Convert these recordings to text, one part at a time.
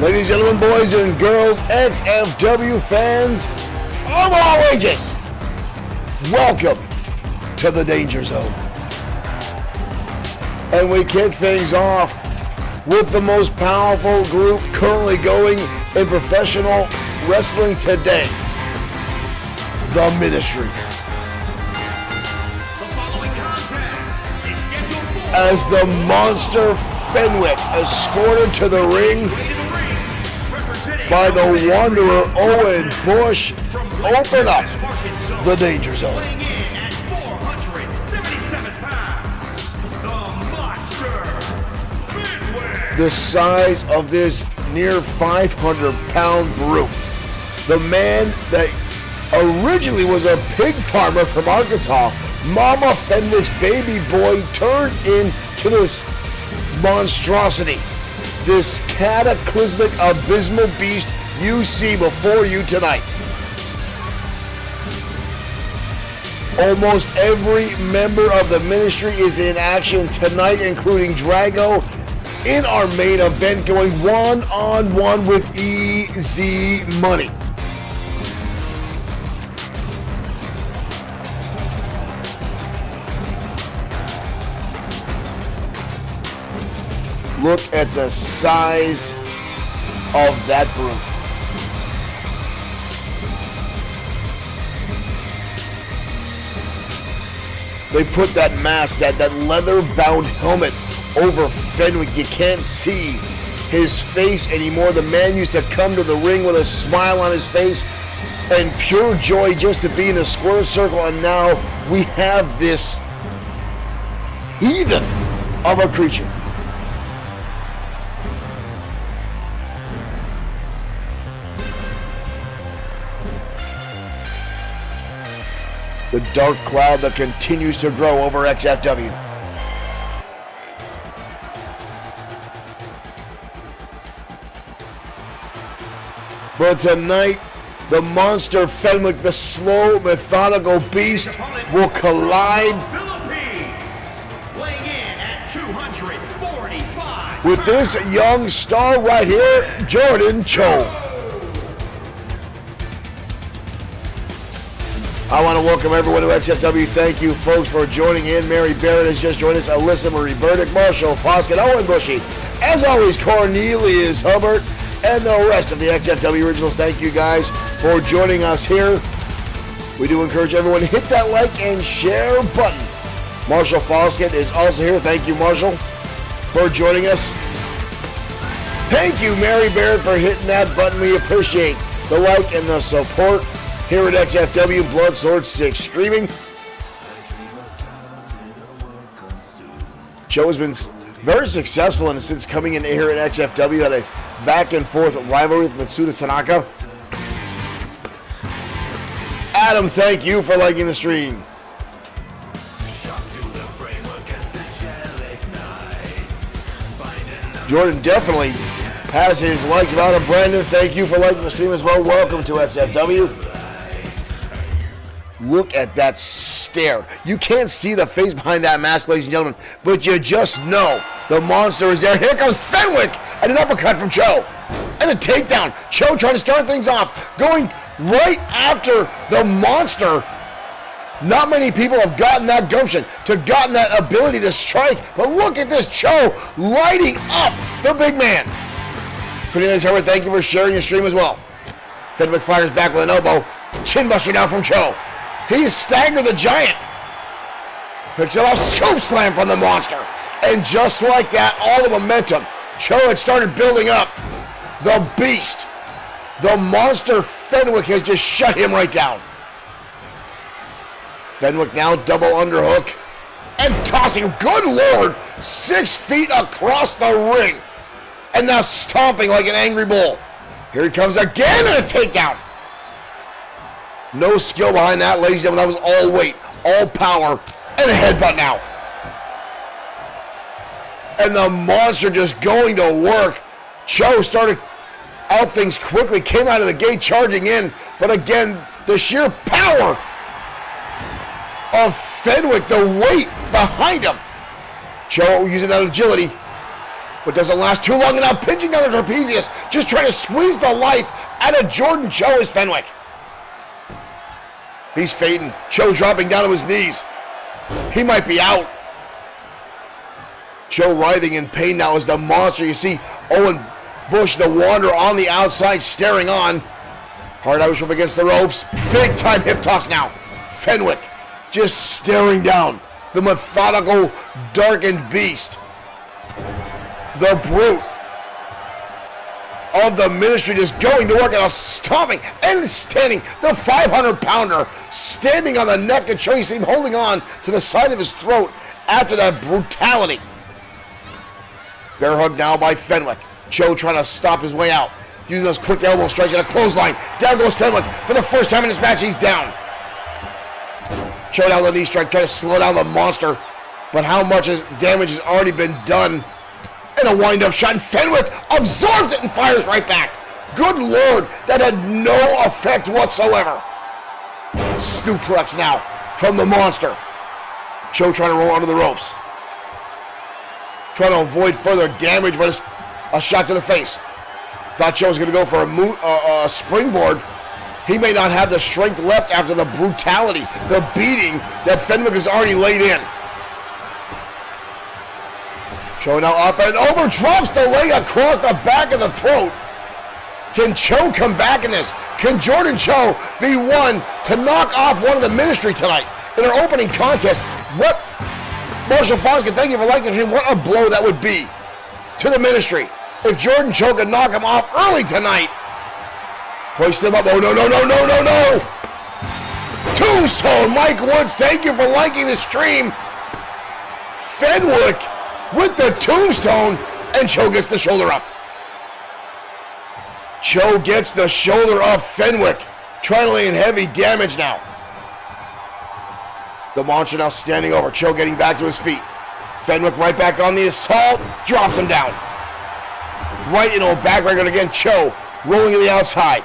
Ladies and gentlemen, boys and girls, XFW fans of all ages, welcome to the Danger Zone. And we kick things off with the most powerful group currently going in professional wrestling today, the Ministry. As the Monster Fenwick escorted to the ring by the Wanderer Owen Bush, open up the Danger Zone. The size of this near 500-pound brute. The man that originally was a pig farmer from Arkansas, Mama Fenwick's baby boy, turned into this monstrosity, this cataclysmic, abysmal beast you see before you tonight. Almost every member of the Ministry is in action tonight, including Drago, in our main event, going one-on-one with Easy Money. Look at the size of that brute. They put that mask, that leather-bound helmet over Fenwick. You can't see his face anymore. The man used to come to the ring with a smile on his face and pure joy just to be in a square circle, and now we have this heathen of a creature. The dark cloud that continues to grow over XFW. But tonight, the Monster Fenwick, the slow, methodical beast, will collide with this young star right here, Jordan Cho. I want to welcome everyone to XFW. Thank you, folks, for joining in. Mary Barrett has just joined us. Alyssa Marie Burdick, Marshall Foskett, Owen Bushy. As always, Cornelius Hubbard, and the rest of the XFW Originals. Thank you, guys, for joining us here. We do encourage everyone to hit that like and share button. Marshall Foskett is also here. Thank you, Marshall, for joining us. Thank you, Mary Barrett, for hitting that button. We appreciate the like and the support here at XFW Bloodsword6 Streaming. Joe has been very successful since coming in here at XFW. Had a back and forth rivalry with Mitsuda Tanaka. Adam, thank you for liking the stream. Jordan definitely has his likes about him. Brandon, thank you for liking the stream as well. Welcome to XFW. Look at that stare. You can't see the face behind that mask, ladies and gentlemen, but you just know the monster is there. Here comes Fenwick, and an uppercut from Cho, and a takedown. Cho trying to start things off, going right after the monster. Not many people have gotten that gumption, gotten that ability to strike, but look at this Cho lighting up the big man. Cornelius Hubbard, thank you for sharing your stream as well. Fenwick fires back with an elbow. Chin buster now from Cho. He staggered the giant. Picks it off, scoop slam from the monster. And just like that, all the momentum. Cho had started building up. The beast, the Monster Fenwick, has just shut him right down. Fenwick now double underhook and tossing, good Lord, 6 feet across the ring. And now stomping like an angry bull. Here he comes again, and a takedown. No skill behind that, ladies and gentlemen. That was all weight, all power, and a headbutt now. And the monster just going to work. Cho started out things quickly, came out of the gate charging in, but again, the sheer power of Fenwick, the weight behind him. Cho using that agility. but doesn't last too long, and now pinching down the trapezius, just trying to squeeze the life out of Jordan Cho is Fenwick. He's fading. Cho dropping down to his knees. He might be out. Cho writhing in pain now as the monster. You see Owen Bush, the Wanderer, on the outside staring on. Hard Irish up against the ropes. Big time hip toss now. Fenwick just staring down. The methodical, darkened beast. The brute of the ministry just going to work and stomping and standing. The 500-pounder standing on the neck of Cho. You see him holding on to the side of his throat after that brutality. Bear hug now by Fenwick. Cho trying to stop his way out. Using those quick elbow strikes and a clothesline. Down goes Fenwick. For the first time in this match, he's down. Cho down the knee strike, trying to slow down the monster. But how much damage has already been done? And a wind-up shot, and Fenwick absorbs it and fires right back. Good Lord, that had no effect whatsoever. Suplex now from the monster. Cho trying to roll onto the ropes. Trying to avoid further damage, but it's a shot to the face. Thought Cho was going to go for a springboard. He may not have the strength left after the brutality, the beating that Fenwick has already laid in. Cho now up and over, drops the leg across the back of the throat. Can Cho come back in this? Can Jordan Cho be one to knock off one of the ministry tonight in our opening contest? What, Marshall Foskin, thank you for liking the stream. What a blow that would be to the ministry if Jordan Cho could knock him off early tonight. Hoist him up. Oh, no, no, no, no, no, no. Tombstone, Mike Woods, thank you for liking the stream. Fenwick with the tombstone, and Cho gets the shoulder up. Cho gets the shoulder up. Fenwick trying to lay in heavy damage now. The monster now standing over. Cho getting back to his feet. Fenwick right back on the assault. Drops him down. Right into a backbreaker again. Cho rolling to the outside.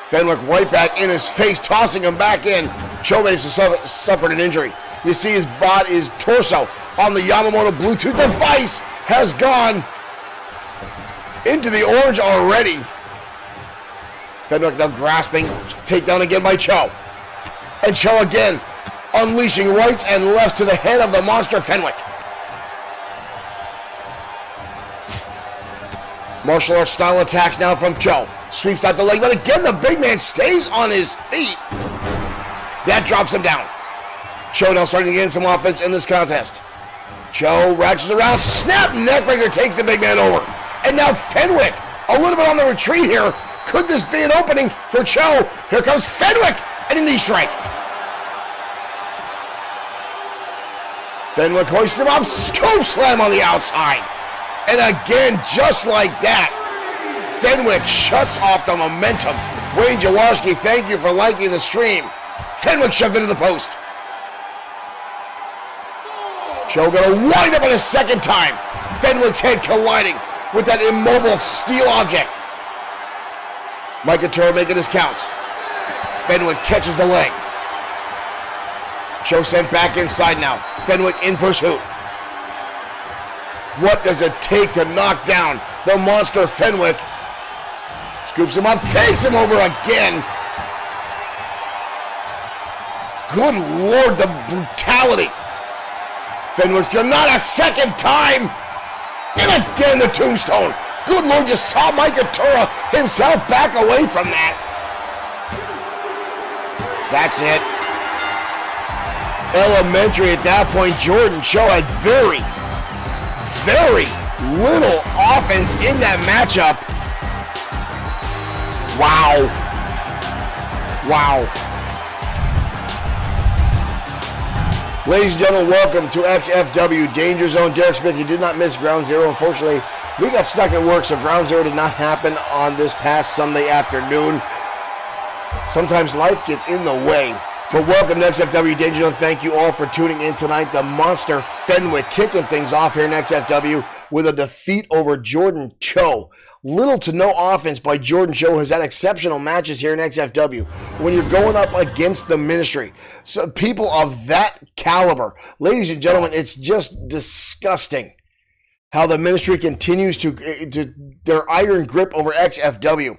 Fenwick right back in his face, tossing him back in. Cho may have suffered an injury. You see his body, his torso on the Yamamoto Bluetooth device has gone into the orange already. Fenwick now grasping, takedown again by Cho. And Cho again, unleashing rights and lefts to the head of the monster Fenwick. Martial arts style attacks now from Cho. Sweeps out the leg, but again the big man stays on his feet. That drops him down. Cho now starting to get some offense in this contest. Cho ratchets around, snap neckbreaker takes the big man over. And now Fenwick, a little bit on the retreat here. Could this be an opening for Cho? Here comes Fenwick and a knee strike. Fenwick hoists him up, scoop slam on the outside. And again, just like that, Fenwick shuts off the momentum. Wayne Jaworski, thank you for liking the stream. Fenwick shoved into the post. Cho gonna wind up in a second time. Fenwick's head colliding with that immobile steel object. Mike Couture making his counts. Fenwick catches the leg. Cho sent back inside now. Fenwick in pursuit. What does it take to knock down the monster Fenwick? Scoops him up, takes him over again. Good Lord, the brutality. Fenwick's done not a second time. And again the tombstone. Good Lord, you saw Mike Couture himself back away from that. That's it. Elementary at that point. Jordan Cho had very little offense in that matchup. Wow. Ladies and gentlemen, welcome to XFW Danger Zone. Derek Smith, you did not miss Ground Zero. Unfortunately, we got stuck at work, so Ground Zero did not happen on this past Sunday afternoon. Sometimes life gets in the way. But welcome to XFW Danger Zone. Thank you all for tuning in tonight. The monster Fenwick kicking things off here in XFW. with a defeat over Jordan Cho. Little to no offense by Jordan Cho has had exceptional matches here in XFW. When you're going up against the Ministry, so people of that caliber, ladies and gentlemen, it's just disgusting how the Ministry continues to their iron grip over XFW.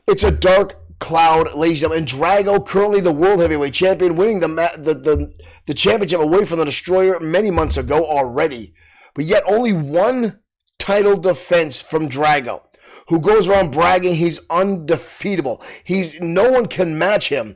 It's a dark cloud, ladies and gentlemen. And Drago, currently the World Heavyweight Champion, winning the championship away from the Destroyer many months ago already. But yet only one title defense from Drago, who goes around bragging he's undefeatable. No one can match him.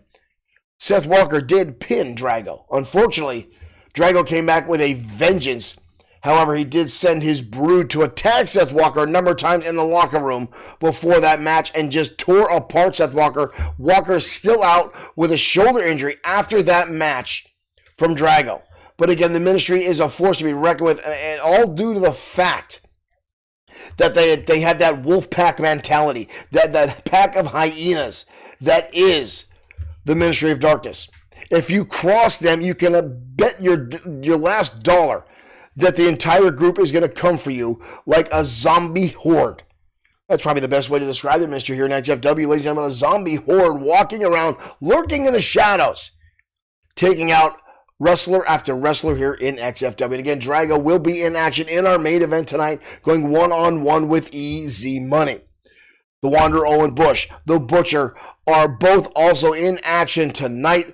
Seth Walker did pin Drago. Unfortunately, Drago came back with a vengeance. However, he did send his brood to attack Seth Walker a number of times in the locker room before that match and just tore apart Seth Walker. Walker's still out with a shoulder injury after that match from Drago. But again, the Ministry is a force to be reckoned with, and all due to the fact that they have that wolf pack mentality, that pack of hyenas that is the Ministry of Darkness. If you cross them, you can bet your last dollar that the entire group is going to come for you like a zombie horde. That's probably the best way to describe the Ministry here in XFW, ladies and gentlemen. A zombie horde walking around, lurking in the shadows, taking out wrestler after wrestler here in XFW. And again, Drago will be in action in our main event tonight, going one-on-one with Easy Money. The Wanderer, Owen Bush, the Butcher are both also in action tonight.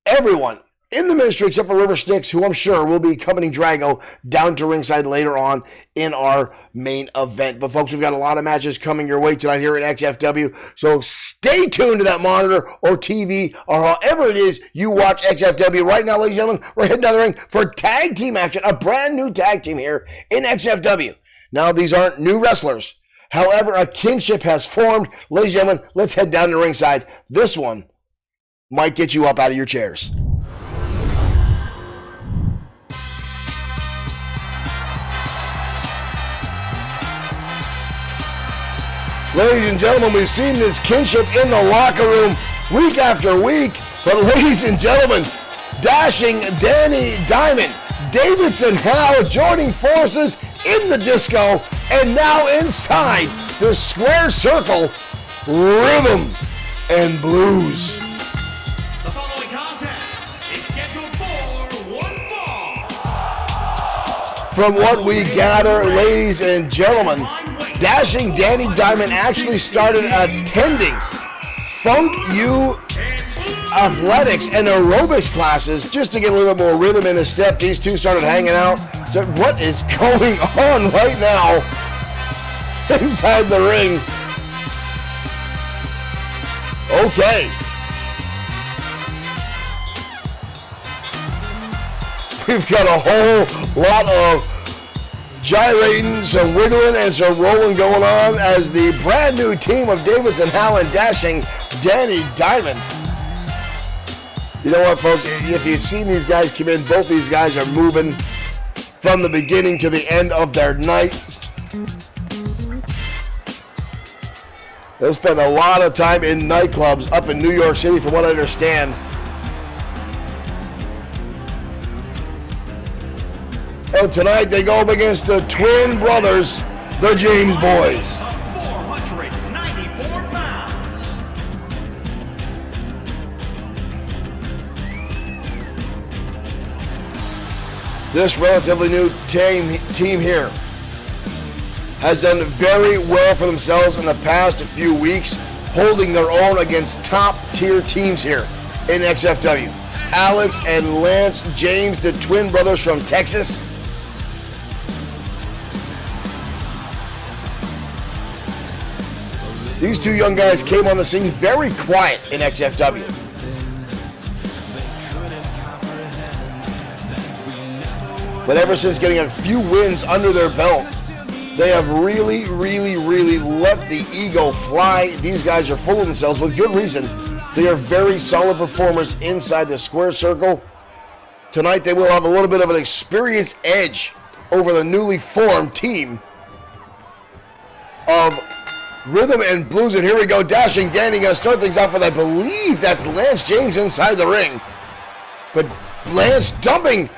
Everyone in the Ministry, except for River Styx, who I'm sure will be accompanying Drago down to ringside later on in our main event. But folks, we've got a lot of matches coming your way tonight here at XFW, so stay tuned to that monitor or TV or however it is you watch XFW. Right now, ladies and gentlemen, we're heading down the ring for tag team action, a brand new tag team here in XFW. Now, these aren't new wrestlers. However, a kinship has formed. Ladies and gentlemen, let's head down to ringside. This one might get you up out of your chairs. Ladies and gentlemen, we've seen this kinship in the locker room week after week. But ladies and gentlemen, Dashing Danny Diamond, Davidson Howe joining forces in the disco and now inside the square circle, Rhythm and Blues. The following contest is scheduled for one fall. From what we gather, ladies and gentlemen, Dashing Danny Diamond actually started attending Funk U athletics and aerobics classes just to get a little bit more rhythm in his step. These two started hanging out. So what is going on right now inside the ring? Okay. We've got a whole lot of gyrating, some wiggling, and some rolling going on as the brand new team of Davidson Howe and Dashing Danny Diamond. You know what, folks? If you've seen these guys come in, both these guys are moving from the beginning to the end of their night. They've spent a lot of time in nightclubs up in New York City, from what I understand. And tonight they go up against the twin brothers, the James Boys. 494 pounds. This relatively new team here has done very well for themselves in the past few weeks, holding their own against top-tier teams here in XFW. Alex and Lance James, the twin brothers from Texas. These two young guys came on the scene very quiet in XFW. But ever since getting a few wins under their belt, they have really let the ego fly. These guys are full of themselves with good reason. They are very solid performers inside the square circle. Tonight they will have a little bit of an experience edge over the newly formed team of Rhythm and Blues. And here we go, Dashing Danny going to start things off with, I believe that's Lance James inside the ring. But Lance dumping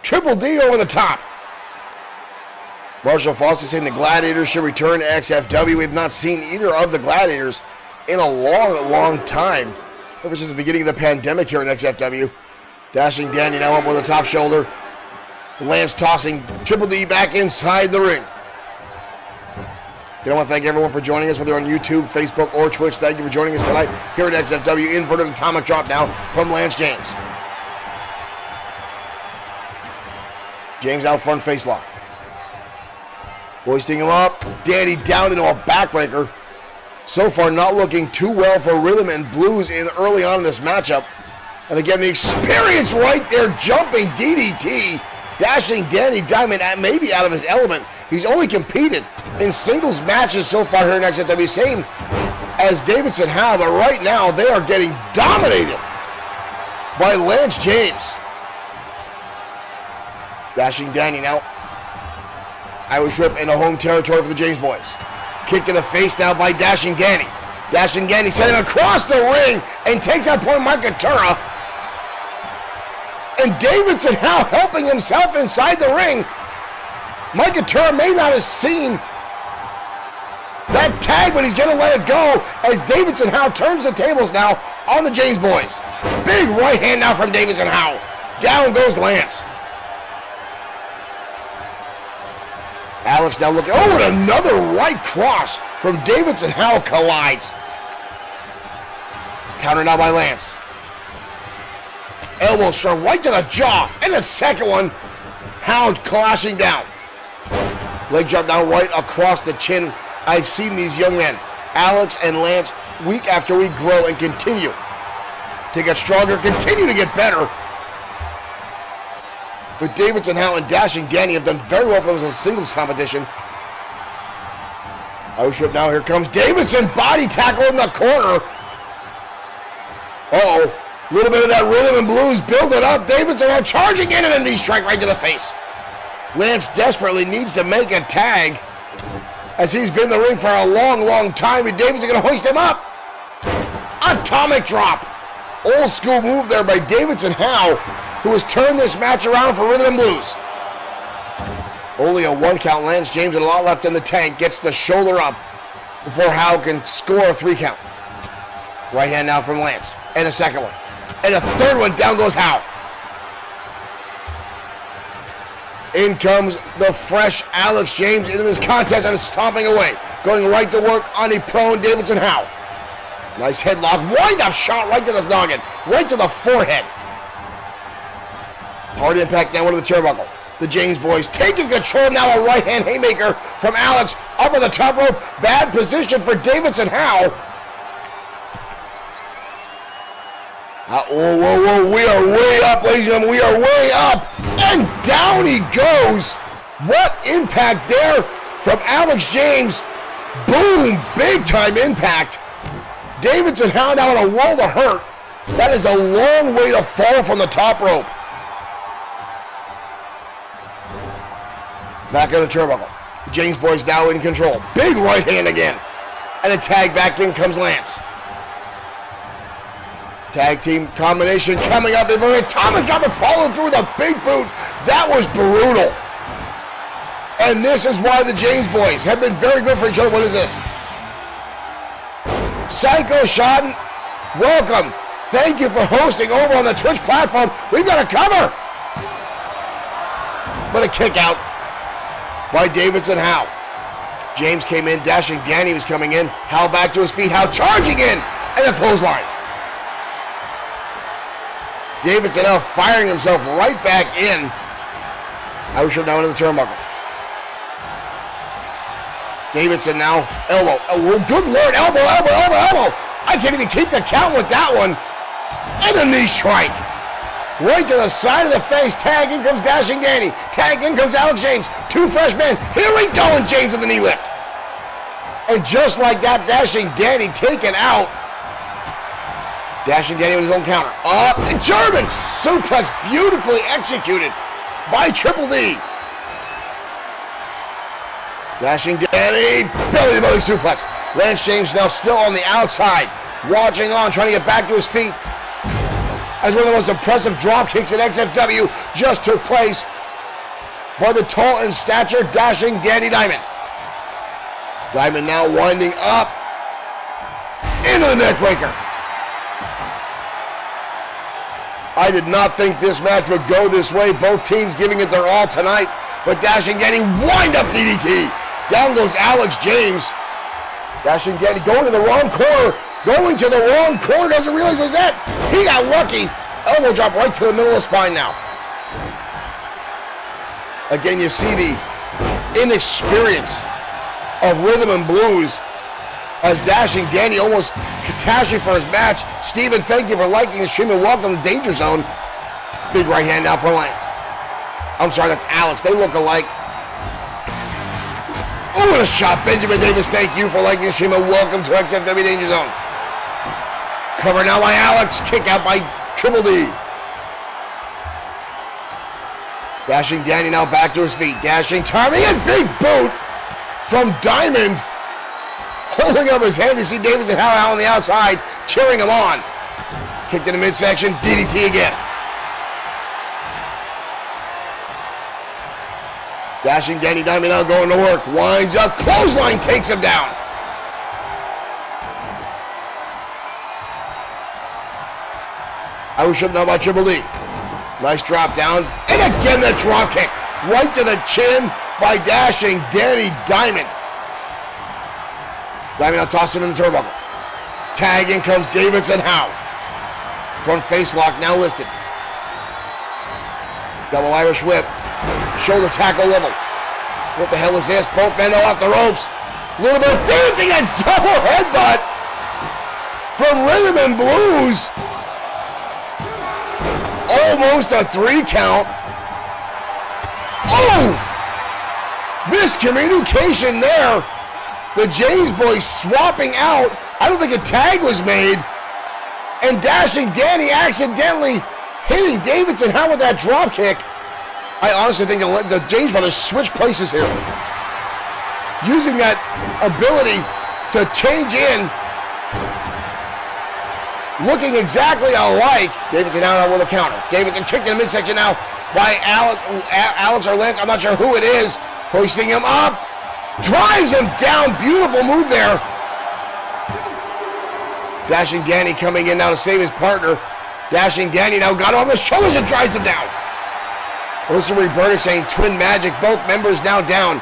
Triple D over the top. Marshall Fossey saying the Gladiators should return to XFW. We've not seen either of the Gladiators in a long, long time. Ever since the beginning of the pandemic here in XFW. Dashing Danny now up with the top shoulder. Lance tossing Triple D back inside the ring. I want to thank everyone for joining us, whether on YouTube, Facebook, or Twitch. Thank you for joining us tonight here at XFW. Inverted atomic drop now from Lance James. James out front face lock. Hoisting him up. Danny down into a backbreaker. So far not looking too well for Rhythm and Blues in early on in this matchup. And again, the experience right there, jumping DDT. Dashing Danny Diamond maybe out of his element. He's only competed in singles matches so far here in XFW, same as Davidson Howe, but right now they are getting dominated by Lance James. Dashing Danny now. Irish whip into home territory for the James boys. Kick to the face now by Dashing Danny. Dashing Danny sending him across the ring and takes out poor Mike Katura. And Davidson Howe helping himself inside the ring. Mike Katura may not have seen that tag, but he's going to let it go as Davidson Howe turns the tables now on the James boys. Big right hand now from Davidson Howe. Down goes Lance. Alex now looking, oh, and another right cross from Davidson Howe collides. Counter now by Lance. Elbow shot right to the jaw, and the second one, Howe clashing down. Leg drop down right across the chin. I've seen these young men, Alex and Lance, week after week grow and continue to get stronger, continue to get better. But Davidson Howe and Dashing Danny have done very well for themselves in singles competition. Irish whip now, here comes Davidson, body tackle in the corner. Uh-oh, a little bit of that Rhythm and Blues, build it up. Davidson Howe charging in and a knee strike right to the face. Lance desperately needs to make a tag as he's been in the ring for a long, long time. And Davidson going to hoist him up. Atomic drop. Old school move there by Davidson Howe, who has turned this match around for Rhythm and Blues. Only a one count. Lance James with a lot left in the tank. Gets the shoulder up before Howe can score a 3 count. Right hand now from Lance. And a second one. And a third one. Down goes Howe. In comes the fresh Alex James into this contest and is stomping away. Going right to work on the prone Davidson Howe. Nice headlock. Wind-up shot right to the noggin. Right to the forehead. Hard impact down into the turnbuckle. The James boys taking control now. A right-hand haymaker from Alex up on the top rope. Bad position for Davidson Howe. Whoa, whoa, whoa. We are way up, ladies and gentlemen. We are way up. And down he goes. What impact there from Alex James. Boom. Big time impact. Davidson Howe now in a world of hurt. That is a long way to fall from the top rope. Back on the turnbuckle. The James boys now in control. Big right hand again. And a tag back in comes Lance. Tag team combination coming up. They've already atomic drop and followed through with a big boot. That was brutal. And this is why the James boys have been very good for each other. What is this? Psycho Shot, welcome. Thank you for hosting over on the Twitch platform. We've got a cover. But a kick out by Davidson Howe. James came in, Dashing Danny was coming in. Howe back to his feet. Howe charging in, and a clothesline. Davidson Howe firing himself right back in. Irish whip down into the turnbuckle. Davidson now, elbow. Oh, good Lord, elbow, elbow, elbow, elbow. I can't even keep the count with that one. And a knee strike. Right to the side of the face. Tag, in comes Dashing Danny. Tag, in comes Alex James. 2 fresh men. Here we go, and James with the knee lift. And just like that, Dashing Danny taken out. Dashing Danny with his own counter. Up, and German suplex beautifully executed by Triple D. Dashing Danny, belly-to-belly suplex. Lance James now still on the outside, watching on, trying to get back to his feet. As one of the most impressive drop kicks in XFW just took place by the tall in stature, dashing Danny Diamond. Diamond now winding up into the neckbreaker. I did not think this match would go this way. Both teams giving it their all tonight, but Dashing Danny wind up DDT. Down goes Alex James. Dashing Danny going to the wrong corner. Going to the wrong corner. Doesn't realize what's that. He got lucky. Elbow drop right to the middle of the spine now. Again, you see the inexperience of rhythm and blues as Dashing Danny almost catastrophe for his match. Steven, thank you for liking the stream and welcome to Danger Zone. Big right hand now for Lance. I'm sorry, that's Alex. They look alike. Oh, what a shot. Benjamin Davis, thank you for liking the stream and welcome to XFW Danger Zone. Cover now by Alex. Kick out by Triple D. Dashing Danny now back to his feet. Dashing, timing, and big boot from Diamond. Holding up his hand to see Davidson Howe on the outside, cheering him on. Kicked in the midsection, DDT again. Dashing Danny Diamond now going to work. Winds up, clothesline takes him down. Irish whip now by Triple D. Nice drop down, and again the drop kick. Right to the chin by Dashing Danny Diamond. Diamond now tossing in the turnbuckle. Tag in comes Davidson Howe. Front face lock now listed. Double Irish whip. Shoulder tackle level. What the hell is this? Both men off the ropes. A little bit of dancing, a double headbutt from Rhythm and Blues. Almost a 3 count. Oh! Miscommunication there. The James boys swapping out. I don't think a tag was made. And Dashing Danny accidentally hitting Davidson Howe with that drop kick. I honestly think the James brothers switch places here. Using that ability to change in. Looking exactly alike. Davidson Howe with a counter. Davidson kicked in the midsection now by Alex or Lance. I'm not sure who it is. Hoisting him up. Drives him down. Beautiful move there. Dashing Danny coming in now to save his partner. Dashing Danny now got him on the shoulders and drives him down. Melissa Burdick saying twin magic. Both members now down.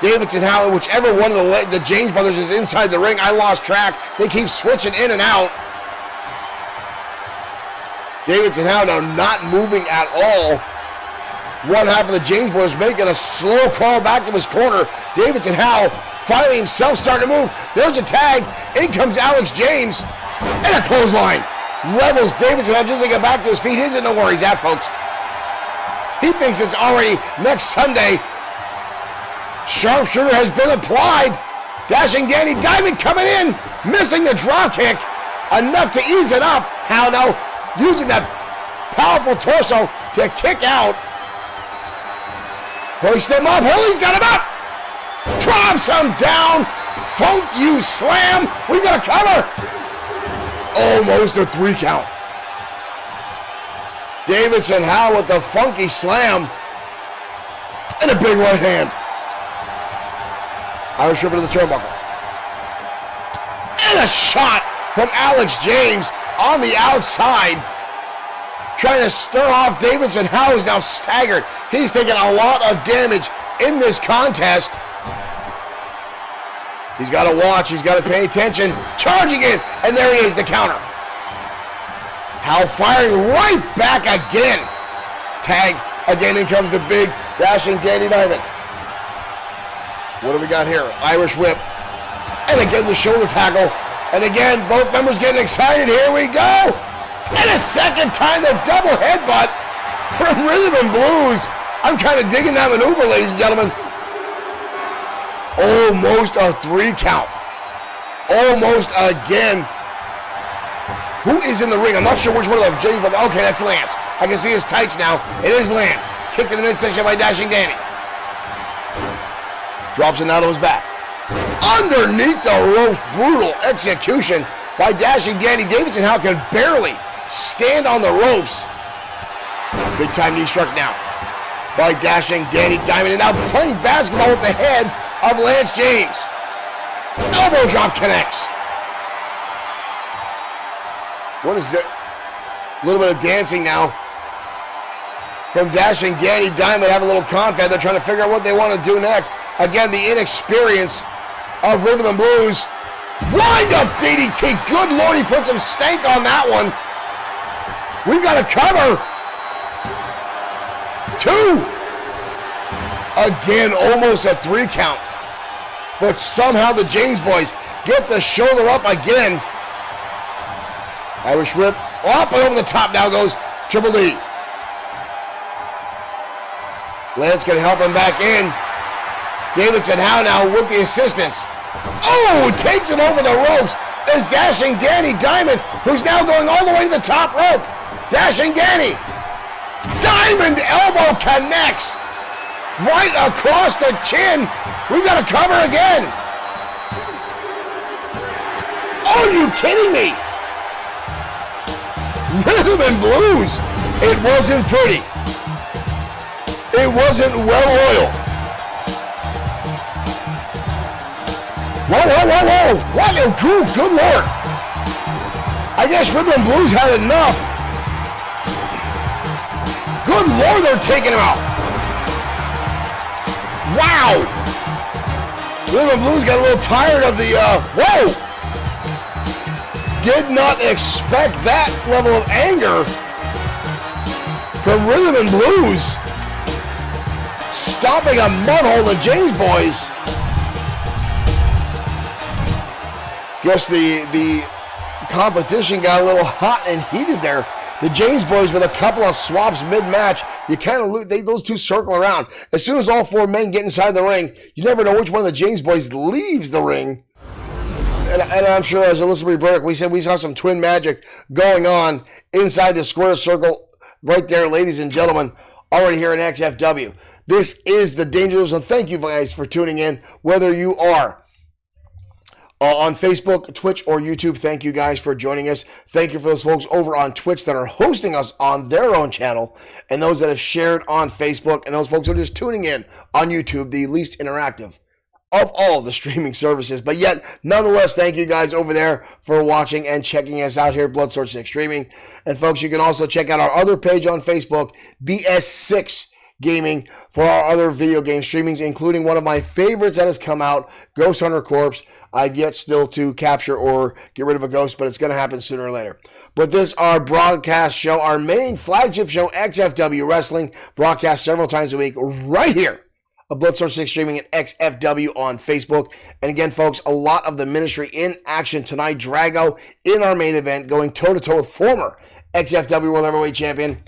Davidson Howe, whichever one of the James brothers is inside the ring. I lost track. They keep switching in and out. Davidson Howe now not moving at all. One half of the James boys making a slow crawl back to his corner. Davidson Howe finally himself starting to move. There's a tag. In comes Alex James. And a clothesline. Levels Davidson Howe just to get back to his feet. He doesn't know where he's at, folks. He thinks it's already next Sunday. Sharpshooter has been applied. Dashing Danny Diamond coming in. Missing the drop kick. Enough to ease it up. Howe now using that powerful torso to kick out. Hoist him up. Hurley's got him up. Drops him down. Funk you slam. We got a cover. Almost a 3 count. Davidson Howe with the funky slam. And a big right hand. Irish whip to the turnbuckle. And a shot from Alex James on the outside. Trying to stir off Davidson Howe is now staggered. He's taking a lot of damage in this contest. He's got to watch. He's got to pay attention. Charging in. And there he is, the counter. Howe firing right back again. Tag. Again, in comes the big Dashing Danny Diamond. What do we got here? Irish whip. And again, the shoulder tackle. And again, both members getting excited. Here we go. And a second time, the double headbutt from Rhythm and Blues. I'm kind of digging that maneuver, ladies and gentlemen. Almost a 3 count. Almost again. Who is in the ring? I'm not sure which one of them. James, but okay, that's Lance. I can see his tights now. It is Lance. Kicked in the midsection by Dashing Danny. Drops it out of his back. Underneath the rope, brutal execution by Dashing Danny. Davidson Howe can barely stand on the ropes. Big time knee struck now. by dashing Danny Diamond, and now playing basketball with the head of Lance James. Elbow drop connects. What is it? A little bit of dancing now from dashing Danny Diamond. Have a little confab. They're trying to figure out what they want to do next. Again, the inexperience of Rhythm and Blues. Wind up DDT. Good Lord, he put some stank on that one. We've got a cover. 2. Again, almost a 3 count. But somehow the James boys get the shoulder up again. Irish whip. Up and over the top now goes Triple D. Lance can help him back in. Davidson how now with the assistance. Oh, takes him over the ropes. Is dashing Danny Diamond, who's now going all the way to the top rope. Dashing Danny. Diamond elbow connects. Right across the chin. We've got a cover again. Are you kidding me? Rhythm and Blues. It wasn't pretty. It wasn't well oiled. Whoa, whoa, whoa, whoa. What a crew. Good Lord. I guess Rhythm and Blues had enough. Good Lord, they're taking him out. Wow. Rhythm and Blues got a little tired of the, whoa. Did not expect that level of anger from Rhythm and Blues. Stopping a mudhole, the James boys. Guess the competition got a little hot and heated there. The James boys with a couple of swaps mid-match. You kind of those two circle around. As soon as all 4 men get inside the ring, you never know which one of the James boys leaves the ring. And I'm sure as Elizabeth Burke, we said we saw some twin magic going on inside the square circle right there, ladies and gentlemen, already here in XFW. This is the Danger Zone. Thank you guys for tuning in, whether you are on Facebook, Twitch, or YouTube. Thank you guys for joining us. Thank you for those folks over on Twitch that are hosting us on their own channel, and those that have shared on Facebook, and those folks who are just tuning in on YouTube, the least interactive of all the streaming services. But yet, nonetheless, thank you guys over there for watching and checking us out here at Bloodsword6 Streaming. And folks, you can also check out our other page on Facebook, BS6 Gaming, for our other video game streamings, including one of my favorites that has come out, Ghost Hunter Corpse. I've yet still to capture or get rid of a ghost, but it's going to happen sooner or later. But this, our broadcast show, our main flagship show, XFW Wrestling, broadcast several times a week right here of Bloodsword6 Streaming at XFW on Facebook. And again, folks, a lot of the ministry in action tonight. Drago in our main event, going toe-to-toe with former XFW World Heavyweight Champion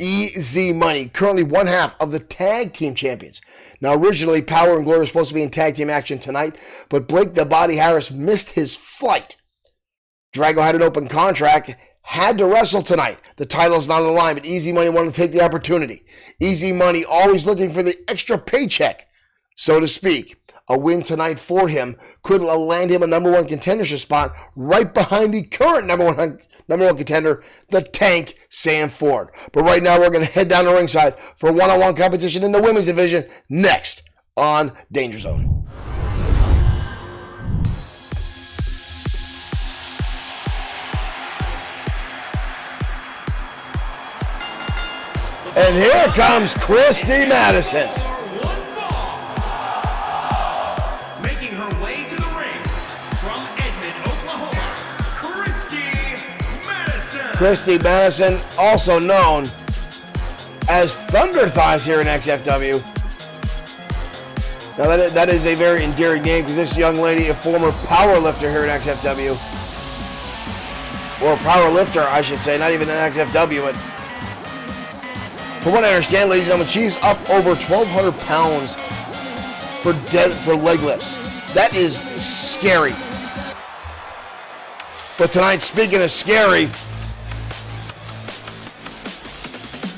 Easy Money, currently one half of the tag team champions. Now, originally, Power and Glory were supposed to be in tag team action tonight, but Blake the Body Harris missed his flight. Drago had an open contract, had to wrestle tonight. The title's not on the line, but Easy Money wanted to take the opportunity. Easy Money always looking for the extra paycheck, so to speak. A win tonight for him could land him a number 1 contendership spot right behind the current number one contender, the Tank, Sam Ford. But right now, we're going to head down to ringside for one-on-one competition in the women's division next on Danger Zone. And here comes Christy Madison. Making her way to the ring from Edmond, Oklahoma, Christy Madison, also known as Thunder Thighs here in XFW. Now that is a very endearing name because this young lady, a former power lifter here in XFW. Or a power lifter, I should say, not even in XFW, but from what I understand, ladies and gentlemen, she's up over 1,200 pounds for leg lifts. That is scary. But tonight, speaking of scary,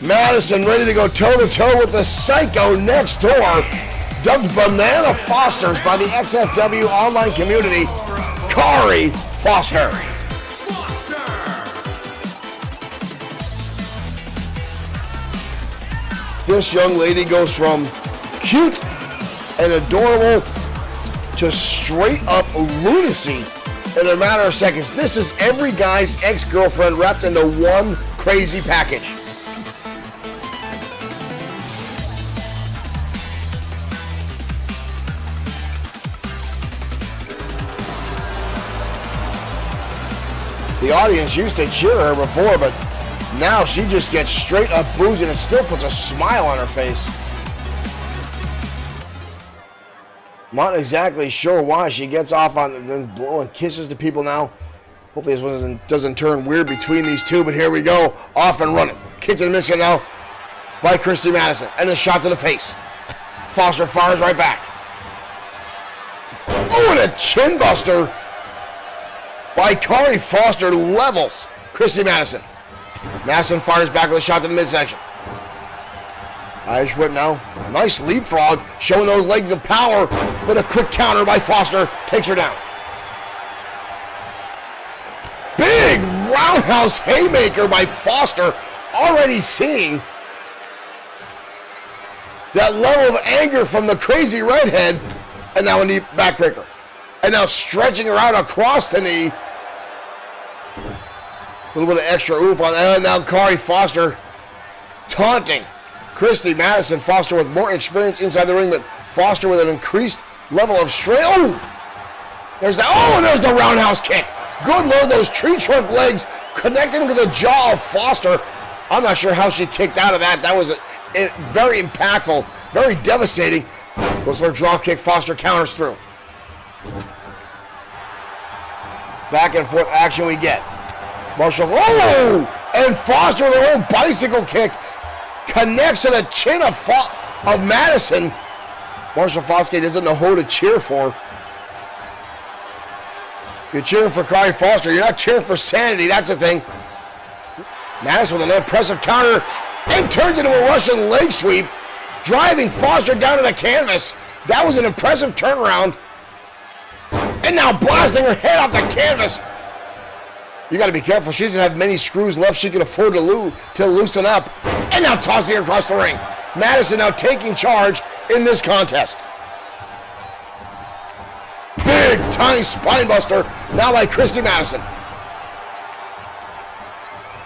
Madison ready to go toe-to-toe with the Psycho next door, dubbed Banana Fosters by the XFW online community, Kari Foster. This young lady goes from cute and adorable to straight up lunacy in a matter of seconds. This is every guy's ex-girlfriend wrapped into one crazy package. The audience used to cheer her before, but now she just gets straight up boozing and still puts a smile on her face. Not exactly sure why she gets off on then blowing kisses to people now. Hopefully this one doesn't turn weird between these two, but here we go. Off and running. Kick to the midsection now by Christy Madison. And a shot to the face. Foster fires right back. Oh, and a chin buster by Kari Foster levels Christy Madison. Madison fires back with a shot to the midsection. Irish whip now. Nice leapfrog, showing those legs of power, but a quick counter by Foster takes her down. Big roundhouse haymaker by Foster, already seeing that level of anger from the crazy redhead, and now a knee backbreaker. And now stretching her out across the knee. A little bit of extra oomph on that. And now Kari Foster taunting Christy Madison. Foster with more experience inside the ring, but Foster with an increased level of strength. Oh! There's the roundhouse kick. Good Lord, those tree trunk legs connecting to the jaw of Foster. I'm not sure how she kicked out of that. That was very impactful, very devastating. Goes for a drop kick. Foster counters through. Back and forth action we get. Marshall, oh! And Foster with her own bicycle kick connects to the chin of Madison. Marshall Foskey doesn't know who to cheer for. You're cheering for Kari Foster. You're not cheering for sanity. That's the thing. Madison with an impressive counter and turns into a Russian leg sweep, driving Foster down to the canvas. That was an impressive turnaround. And now blasting her head off the canvas. You got to be careful. She doesn't have many screws left she can afford to loosen up. And now tossing her across the ring. Madison now taking charge in this contest. Big time spine buster now by Christy Madison.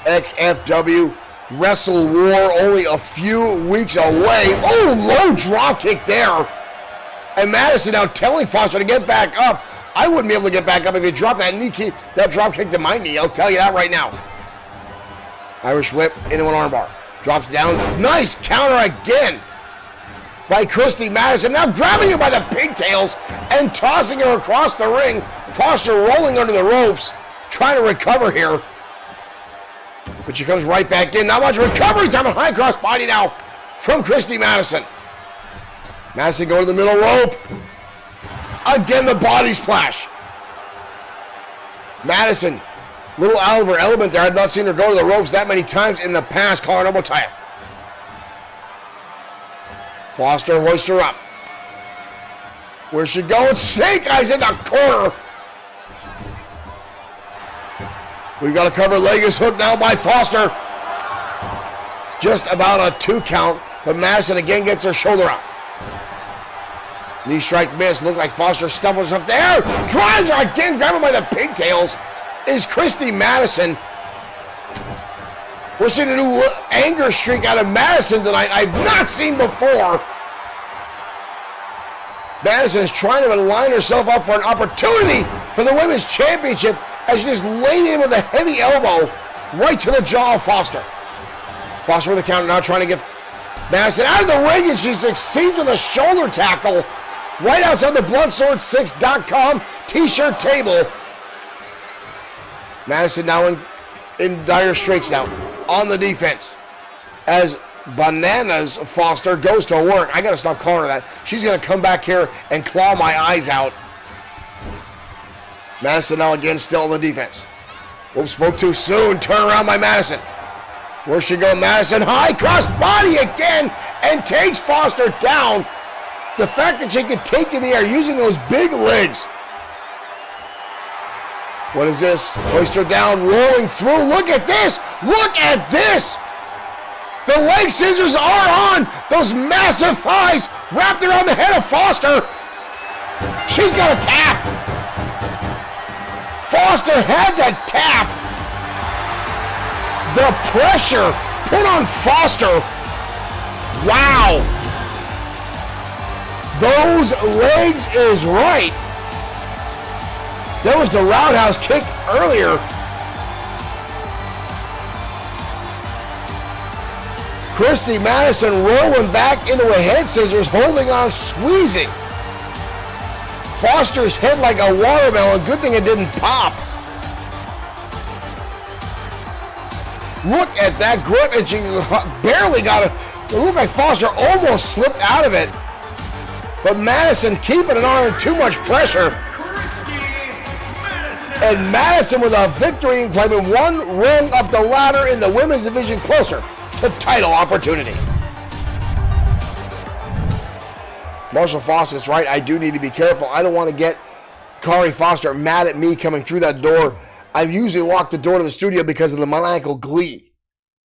XFW Wrestle War only a few weeks away. Oh, low drop kick there. And Madison now telling Foster to get back up. I wouldn't be able to get back up if you drop that knee kick, that drop kick to my knee. I'll tell you that right now. Irish whip into an armbar. Drops down. Nice counter again by Christy Madison. Now grabbing her by the pigtails and tossing her across the ring. Foster rolling under the ropes, trying to recover here. But she comes right back in. Not much recovery time. A high cross body now from Christy Madison. Madison going to the middle rope. Again, the body splash. Madison, little out of her element there. I've not seen her go to the ropes that many times in the past. Collar elbow tie. Foster hoists her up. Where's she going? Snake eyes in the corner. We've got a cover leg is hooked now by Foster. Just about a 2 count, but Madison again gets her shoulder up. Knee strike miss. Looks like Foster stumbles herself there. Drives her again, grabbing by the pigtails. Is Christy Madison. We're seeing a new anger streak out of Madison tonight I've not seen before. Madison is trying to line herself up for an opportunity for the Women's Championship as she just laid in with a heavy elbow right to the jaw of Foster. Foster with the counter now trying to get Madison out of the ring, and she succeeds with a shoulder tackle right outside the Bloodsword6.com t-shirt table. Madison now in dire straits now on the defense as Bananas Foster goes to work. I got to stop calling her that. She's going to come back here and claw my eyes out. Madison now again still on the defense. Whoop, spoke too soon. Turn around by Madison. Where she go? Madison high cross body again and takes Foster down. The fact that she could take to the air using those big legs. What is this? Hoist her down, rolling through. Look at this. Look at this. The leg scissors are on. Those massive thighs wrapped around the head of Foster. She's got a tap. Foster had to tap. The pressure put on Foster. Wow. Those legs is right. There was the roundhouse kick earlier. Christy Madison rolling back into a head scissors, holding on, squeezing Foster's head like a watermelon. Good thing it didn't pop. Look at that grip, and she barely got it. It looked like Foster almost slipped out of it. But Madison keeping it on, too much pressure. And Madison with a victory, climbing one rung up the ladder in the women's division, closer to title opportunity. Marshall Fawcett's right. I do need to be careful. I don't want to get Kari Foster mad at me coming through that door. I've usually locked the door to the studio because of the maniacal glee.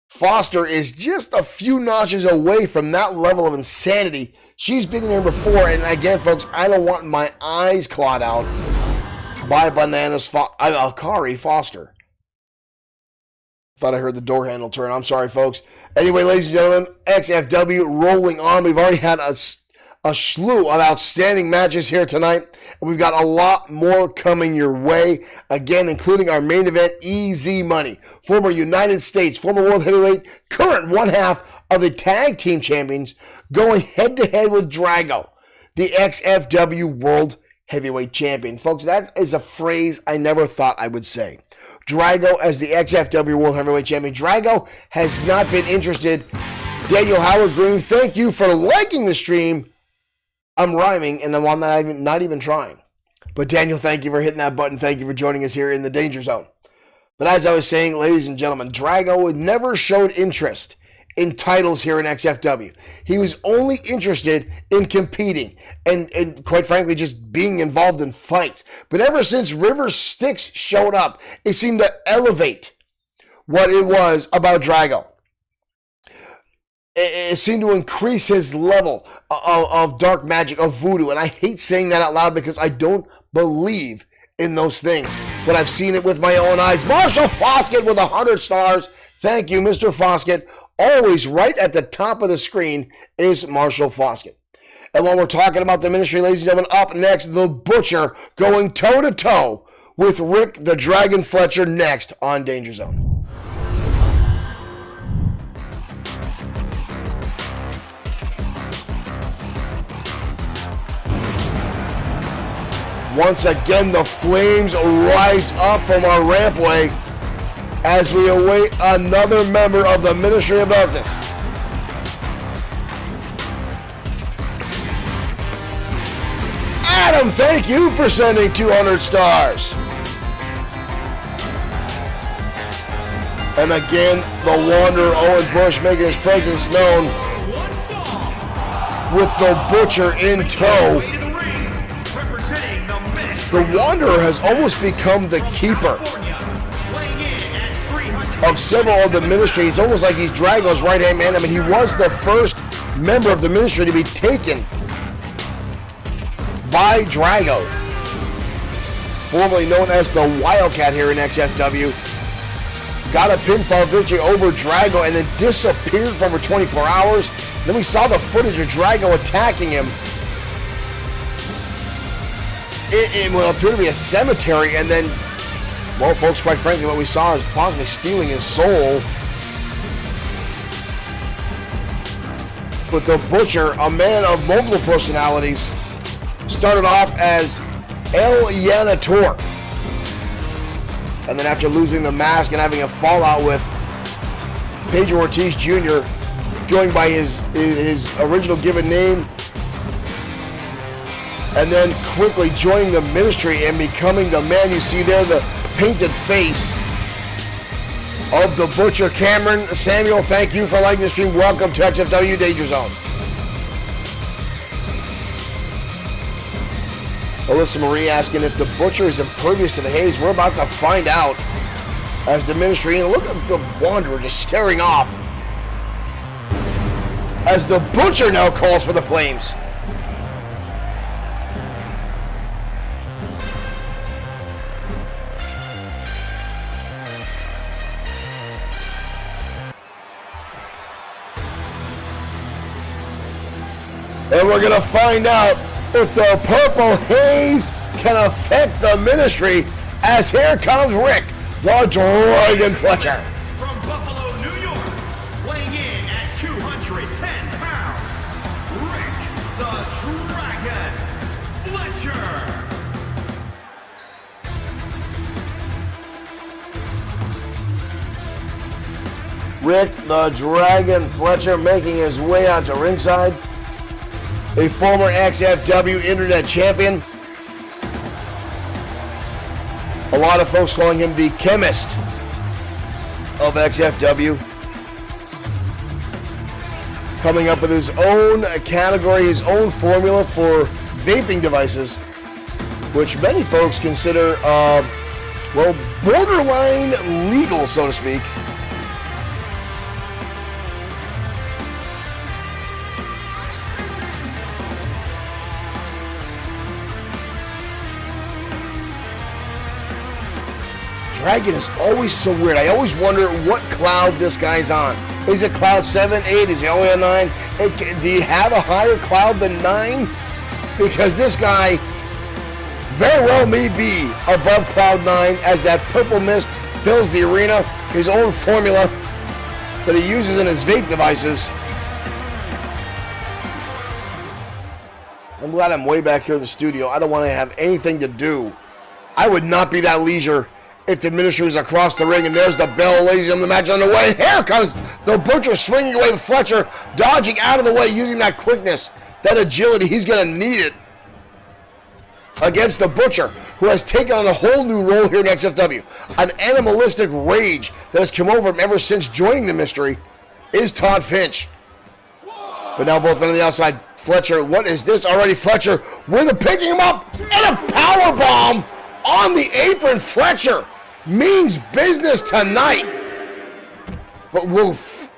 Foster is just a few notches away from that level of insanity. She's been in here before, and again, folks, I don't want my eyes clawed out by bananas Kari Foster. Thought I heard the door handle turn. I'm sorry, folks. Anyway, ladies and gentlemen, XFW rolling on. We've already had a slew of outstanding matches here tonight, and we've got a lot more coming your way. Again, including our main event, Easy Money. Former United States, former World Heavyweight, current one half of the Tag Team Champions, going head-to-head with Drago, the XFW World Heavyweight Champion. Folks, that is a phrase I never thought I would say. Drago as the XFW World Heavyweight Champion. Drago has not been interested. Daniel Howard Green, thank you for liking the stream. I'm rhyming, and I'm not even trying. But Daniel, thank you for hitting that button. Thank you for joining us here in the Danger Zone. But as I was saying, ladies and gentlemen, Drago never showed interest in titles here in XFW. He was only interested in competing and quite frankly, just being involved in fights. But ever since River Styx showed up, it seemed to elevate what it was about Drago. It seemed to increase his level of dark magic, of voodoo. And I hate saying that out loud because I don't believe in those things. But I've seen it with my own eyes. Marshall Foskett with 100 stars. Thank you, Mr. Foskett. Always right at the top of the screen is Marshall Foskett. And while we're talking about the ministry, ladies and gentlemen, up next, The Butcher going toe-to-toe with Rick the Dragon Fletcher next on Danger Zone. Once again, the flames rise up from our rampway as we await another member of the Ministry of Darkness. Adam, thank you for sending 200 stars. And again, the Wanderer Owen Bush making his presence known with the Butcher in tow. The Wanderer has almost become the keeper of several of the ministry. It's almost like he's Drago's right-hand man. I mean, he was the first member of the ministry to be taken by Drago, formerly known as the Wildcat here in XFW. Got a pinfall victory over Drago and then disappeared for over 24 hours. Then we saw the footage of Drago attacking him. It will appear to be a cemetery, and then, well, folks, quite frankly, what we saw is possibly stealing his soul. But the Butcher, a man of multiple personalities, started off as El Yanator. And then after losing the mask and having a fallout with Pedro Ortiz Jr., going by his original given name, and then quickly joining the ministry and becoming the man you see there, the painted face of the Butcher. Cameron Samuel, thank you for liking the stream. Welcome to XFW Danger Zone. Alyssa Marie asking if the Butcher is impervious to the haze. We're about to find out as the ministry. And look at the Wanderer just staring off as the Butcher now calls for the Flames. And we're going to find out if the purple haze can affect the Ministry, as here comes Rick, the Dragon Fletcher. From Buffalo, New York, weighing in at 210 pounds, Rick the Dragon Fletcher. Rick the Dragon Fletcher making his way out to ringside. A former XFW Internet Champion. A lot of folks calling him the chemist of XFW. Coming up with his own category, his own formula for vaping devices, which many folks consider, well, borderline legal, so to speak. Dragon is always so weird. I always wonder what cloud this guy's on. Is it cloud 7, 8? Is he only on 9? Do you have a higher cloud than 9? Because this guy very well may be above cloud 9 as that purple mist fills the arena. His own formula that he uses in his vape devices. I'm glad I'm way back here in the studio. I don't want to have anything to do. I would not be that leisure if the Ministry was across the ring. And there's the bell, ladies and gentlemen, the match on the way. Here comes the Butcher swinging away with Fletcher, dodging out of the way, using that quickness, that agility. He's going to need it against the Butcher, who has taken on a whole new role here in XFW. An animalistic rage that has come over him ever since joining the Ministry is Todd Finch. But now both men on the outside. Fletcher, what is this already? Fletcher with a picking him up and a power bomb on the apron. Fletcher means business tonight. But Wolf,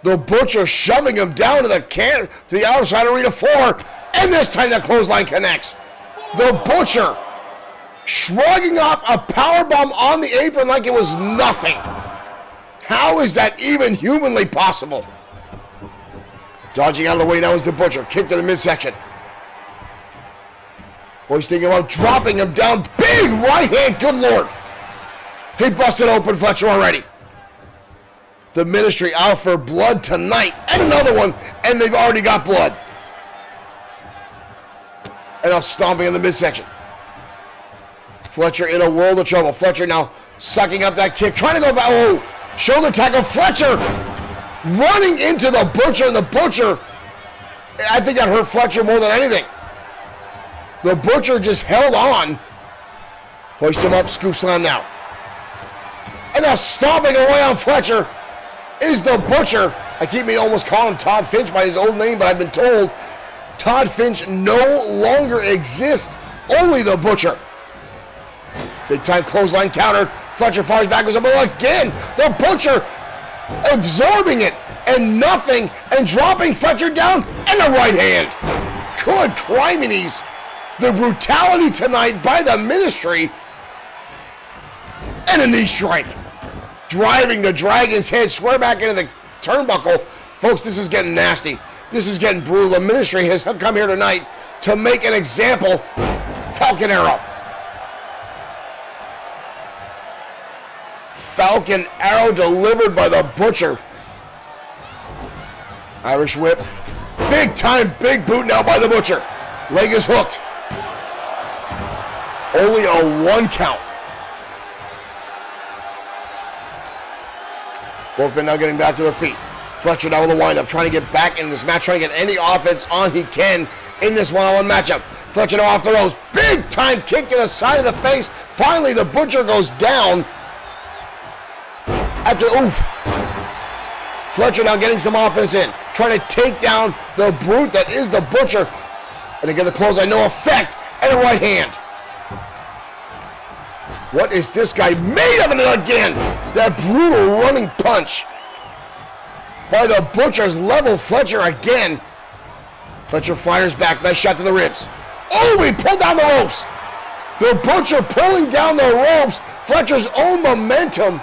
the Butcher shoving him down to the outside arena floor, and this time the clothesline connects. The Butcher shrugging off a powerbomb on the apron like it was nothing. How is that even humanly possible? Dodging out of the way now is the Butcher. Kick to the midsection. Boy's thinking about dropping him down. Big right hand, good lord. He busted open Fletcher already. The Ministry out for blood tonight. And another one, and they've already got blood. And now stomping in the midsection. Fletcher in a world of trouble. Fletcher now sucking up that kick, trying to go back. Oh, shoulder tackle. Fletcher running into the Butcher, and the Butcher, I think that hurt Fletcher more than anything. The Butcher just held on. Hoist him up, scoop slam now. And now stomping away on Fletcher is the Butcher. I keep almost calling him Todd Finch by his old name, but I've been told Todd Finch no longer exists. Only the Butcher. Big time clothesline counter. Fletcher fires backwards, but again, the Butcher absorbing it and nothing, and dropping Fletcher down, and the right hand. Good criminies. The brutality tonight by the Ministry, and a knee strike. Driving the Dragon's head square back into the turnbuckle. Folks, this is getting nasty. This is getting brutal. The Ministry has come here tonight to make an example. Falcon Arrow. Falcon Arrow delivered by the Butcher. Irish whip. Big time, big boot now by the Butcher. Leg is hooked. Only a 1 count. Both men now getting back to their feet. Fletcher now with a windup, trying to get back in this match, trying to get any offense on he can in this one-on-one matchup. Fletcher now off the ropes. Big time kick to the side of the face. Finally, the Butcher goes down. After, oof. Fletcher now getting some offense in, trying to take down the brute that is the Butcher. And again, the clothesline, no effect, and a right hand. What is this guy made of? It again? That brutal running punch by the Butcher's level Fletcher again. Fletcher fires back. Nice shot to the ribs. Oh, he pulled down the ropes. The Butcher pulling down the ropes. Fletcher's own momentum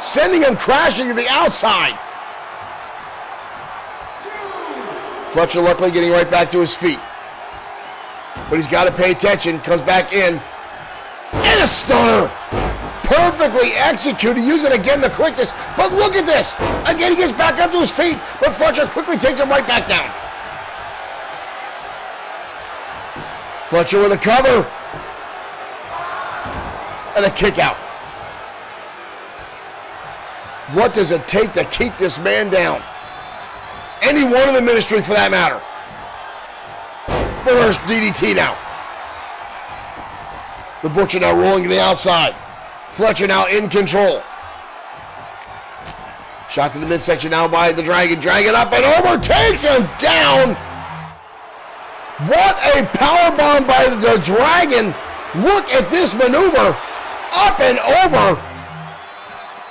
sending him crashing to the outside. Fletcher luckily getting right back to his feet. But he's got to pay attention. Comes back in. And a stunner. Perfectly executed. Use it again, the quickness. But look at this. Again, he gets back up to his feet. But Fletcher quickly takes him right back down. Fletcher with a cover. And a kick out. What does it take to keep this man down? Any one in the ministry for that matter. Reverse DDT now. The Butcher now rolling to the outside. Fletcher now in control. Shot to the midsection now by the Dragon. Dragon up and overtakes him down. What a powerbomb by the Dragon. Look at this maneuver. Up and over.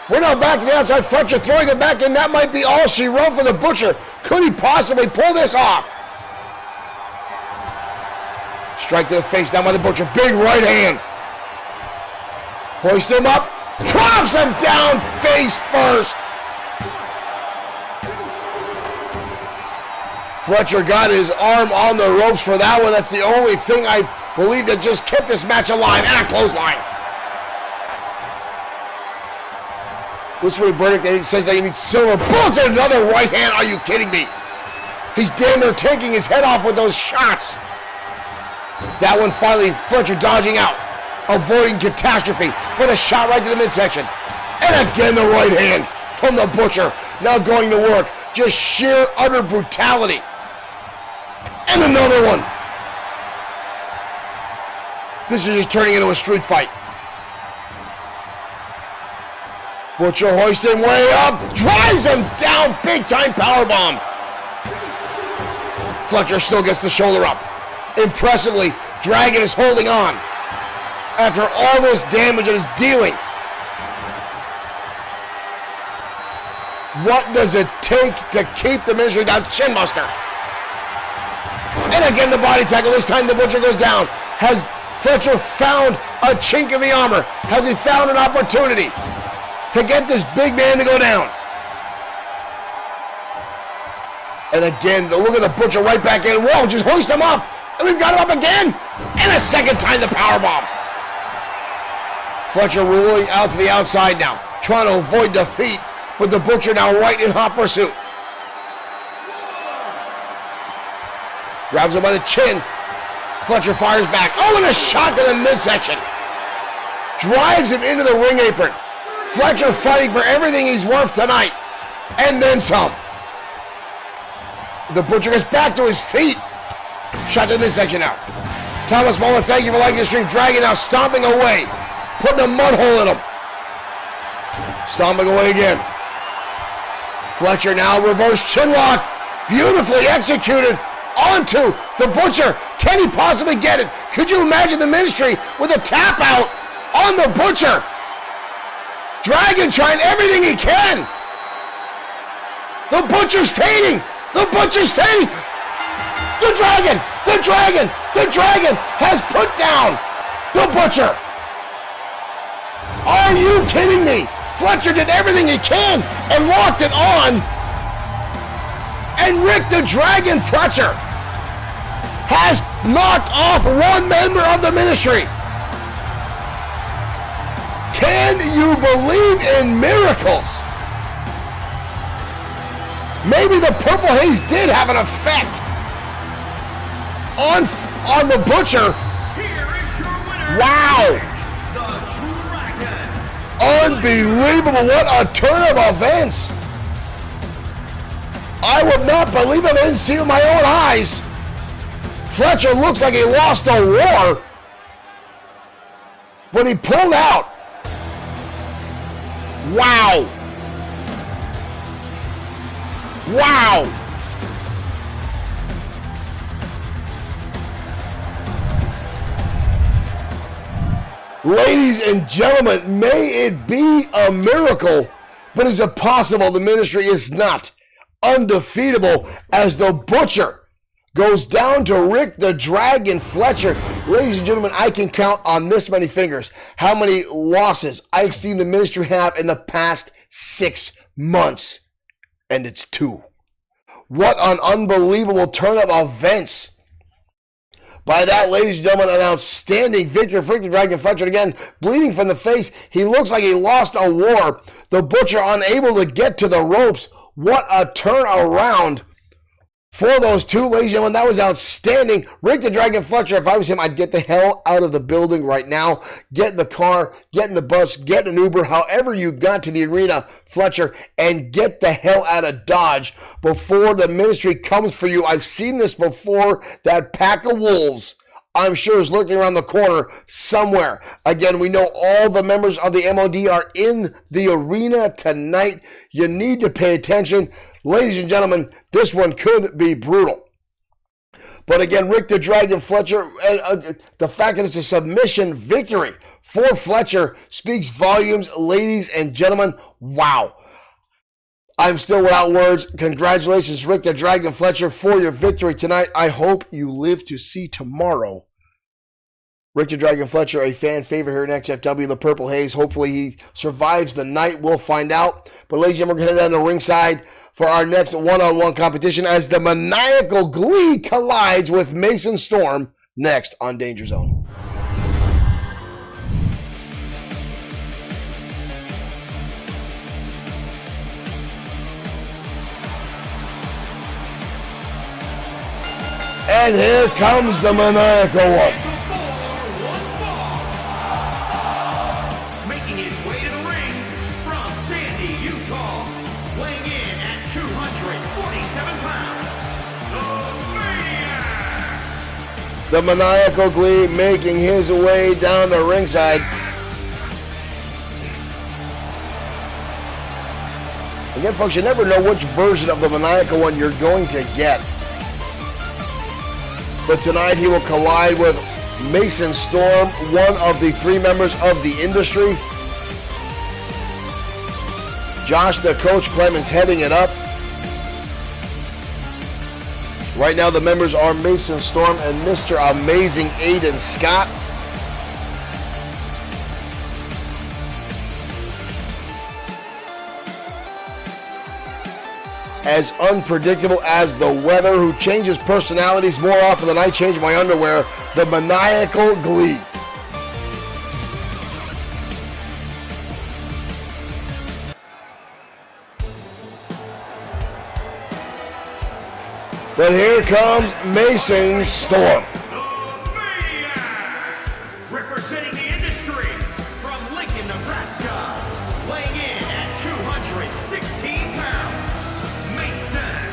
We're now back to the outside. Fletcher throwing it back in. That might be all she wrote for the Butcher. Could he possibly pull this off? Strike to the face down by the Butcher. Big right hand. Hoist him up. Drops him down face first. Fletcher got his arm on the ropes for that one. That's the only thing I believe that just kept this match alive. And a clothesline. Bloodsword verdict says that he needs silver bullets and another right hand. Are you kidding me? He's damn near taking his head off with those shots. That one finally, Fletcher dodging out, avoiding catastrophe, but a shot right to the midsection. And again the right hand from the Butcher. Now going to work. Just sheer, utter brutality. And another one. This is just turning into a street fight. Butcher hoists him way up, drives him down, big time powerbomb. Fletcher still gets the shoulder up. Impressively, Dragon is holding on. After all this damage it is dealing. What does it take to keep the ministry down? Chinbuster. And again the body tackle. This time the Butcher goes down. Has Fletcher found a chink in the armor? Has he found an opportunity to get this big man to go down? And again, look at the Butcher right back in. Whoa, just hoist him up. And we've got him up again. And a second time the powerbomb. Fletcher rolling out to the outside now, trying to avoid defeat, but the Butcher now right in hot pursuit. Grabs him by the chin. Fletcher fires back. Oh, and a shot to the midsection. Drives him into the ring apron. Fletcher fighting for everything he's worth tonight. And then some. The Butcher gets back to his feet. Shot to the midsection now. Thomas Muller, thank you for liking the stream. Dragon now stomping away. Putting a mud hole in him. Stomping away again. Fletcher now reverse chinlock. Beautifully executed onto the Butcher. Can he possibly get it? Could you imagine the ministry with a tap out on the Butcher? Dragon trying everything he can. The Butcher's fading. The Butcher's fading. The Dragon. The Dragon. The Dragon has put down the Butcher. Are you kidding me? Fletcher did everything he can and locked it on. And Rick the Dragon Fletcher has knocked off one member of the ministry. Can you believe in miracles? Maybe the purple haze did have an effect on the Butcher. Here is your winner. Wow. The Dragon. Unbelievable. What a turn of events. I would not believe it. I didn't see it with my own eyes. Fletcher looks like he lost a war. When he pulled out. Wow. Wow. Ladies and gentlemen, may it be a miracle But is it possible the Ministry is not undefeatable as the Butcher goes down to Rick the Dragon Fletcher? Ladies and gentlemen, I can count on this many fingers how many losses I've seen the Ministry have in the past 6 months. And it's 2. What an unbelievable turn of events. By that, ladies and gentlemen, an outstanding victory for Rick the Dragon Fletcher. Again, bleeding from the face. He looks like he lost a war. The Butcher unable to get to the ropes. What a turnaround for those two, ladies and gentlemen. That was outstanding. Rick the Dragon Fletcher, if I was him, I'd get the hell out of the building right now. Get in the car, get in the bus, get an Uber, however you got to the arena, Fletcher, and get the hell out of Dodge before the Ministry comes for you. I've seen this before. That pack of wolves, I'm sure, is lurking around the corner somewhere. Again, we know all the members of the MOD are in the arena tonight. You need to pay attention. Ladies and gentlemen, this one could be brutal. But again, Rick the Dragon Fletcher, the fact that it's a submission victory for Fletcher speaks volumes, ladies and gentlemen. Wow. I'm still without words. Congratulations, Rick the Dragon Fletcher, for your victory tonight. I hope you live to see tomorrow. Rick the Dragon Fletcher, a fan favorite here in XFW, the Purple Haze. Hopefully he survives the night. We'll find out. But ladies and gentlemen, we're going to head down to ringside for our next one-on-one competition as the Maniacal Glee collides with Mason Storm next on Danger Zone. And here comes the Maniacal One. Making his way to the ring from Sandy, Utah, weighing in at 247 pounds, the Maniac. The Maniacal Glee making his way down to ringside. Again, folks, you never know which version of the Maniacal One you're going to get. But tonight he will collide with Mason Storm, one of the 3 members of the Industry. Josh, the Coach Clemens, heading it up. Right now the members are Mason Storm and Mr. Amazing Aiden Scott. As unpredictable as the weather, who changes personalities more often than I change my underwear, the Maniacal Glee. But here comes Mason Storm. Representing the Industry from Lincoln, Nebraska, weighing in at 216 pounds, Mason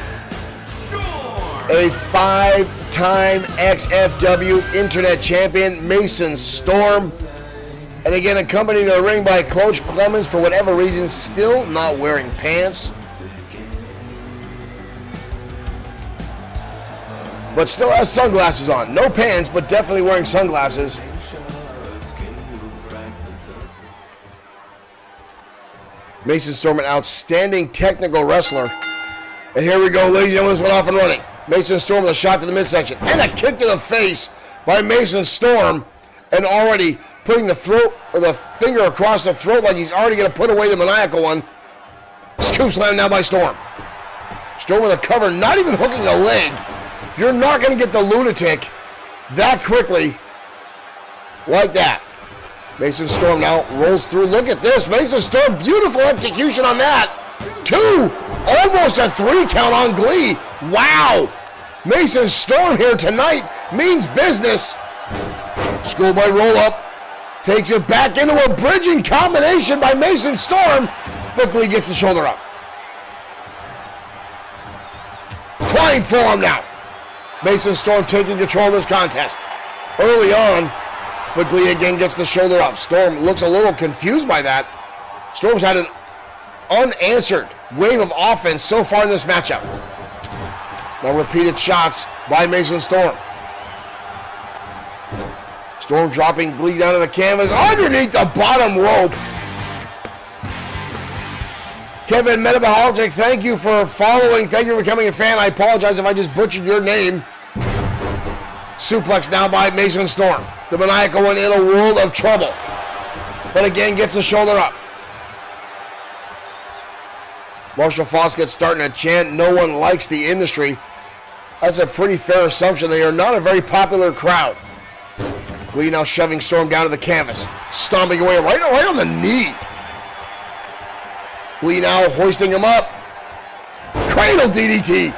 Storm. A 5-time XFW Internet Champion, Mason Storm. And again, accompanied to the ring by Coach Clemens, for whatever reason, still not wearing pants. But still has sunglasses on. No pants, but definitely wearing sunglasses. Mason Storm, an outstanding technical wrestler. And here we go, ladies and gentlemen, this one off and running. Mason Storm with a shot to the midsection. And a kick to the face by Mason Storm. And already putting the throat, or the finger across the throat, like he's already going to put away the Maniacal One. Scoop slam now by Storm. Storm with a cover, not even hooking a leg. You're not going to get the lunatic that quickly like that. Mason Storm now rolls through. Look at this. Mason Storm, beautiful execution on that. 2, almost a 3 count on Glee. Wow. Mason Storm here tonight means business. Schoolboy roll up. Takes it back into a bridging combination by Mason Storm. But Glee gets the shoulder up. Flying forearm now. Mason Storm taking control of this contest. Early on, but Glee again gets the shoulder up. Storm looks a little confused by that. Storm's had an unanswered wave of offense so far in this matchup. Now repeated shots by Mason Storm. Storm dropping Glee down to the canvas underneath the bottom rope. Kevin Metabolic, thank you for following. Thank you for becoming a fan. I apologize if I just butchered your name. Suplex now by Mason Storm. The Maniacal One in a world of trouble. But again, gets the shoulder up. Marshall Foskett starting to chant, no one likes the industry. That's a pretty fair assumption. They are not a very popular crowd. Lee now shoving Storm down to the canvas. Stomping away right on the knee. Lee now hoisting him up. Cradle DDT.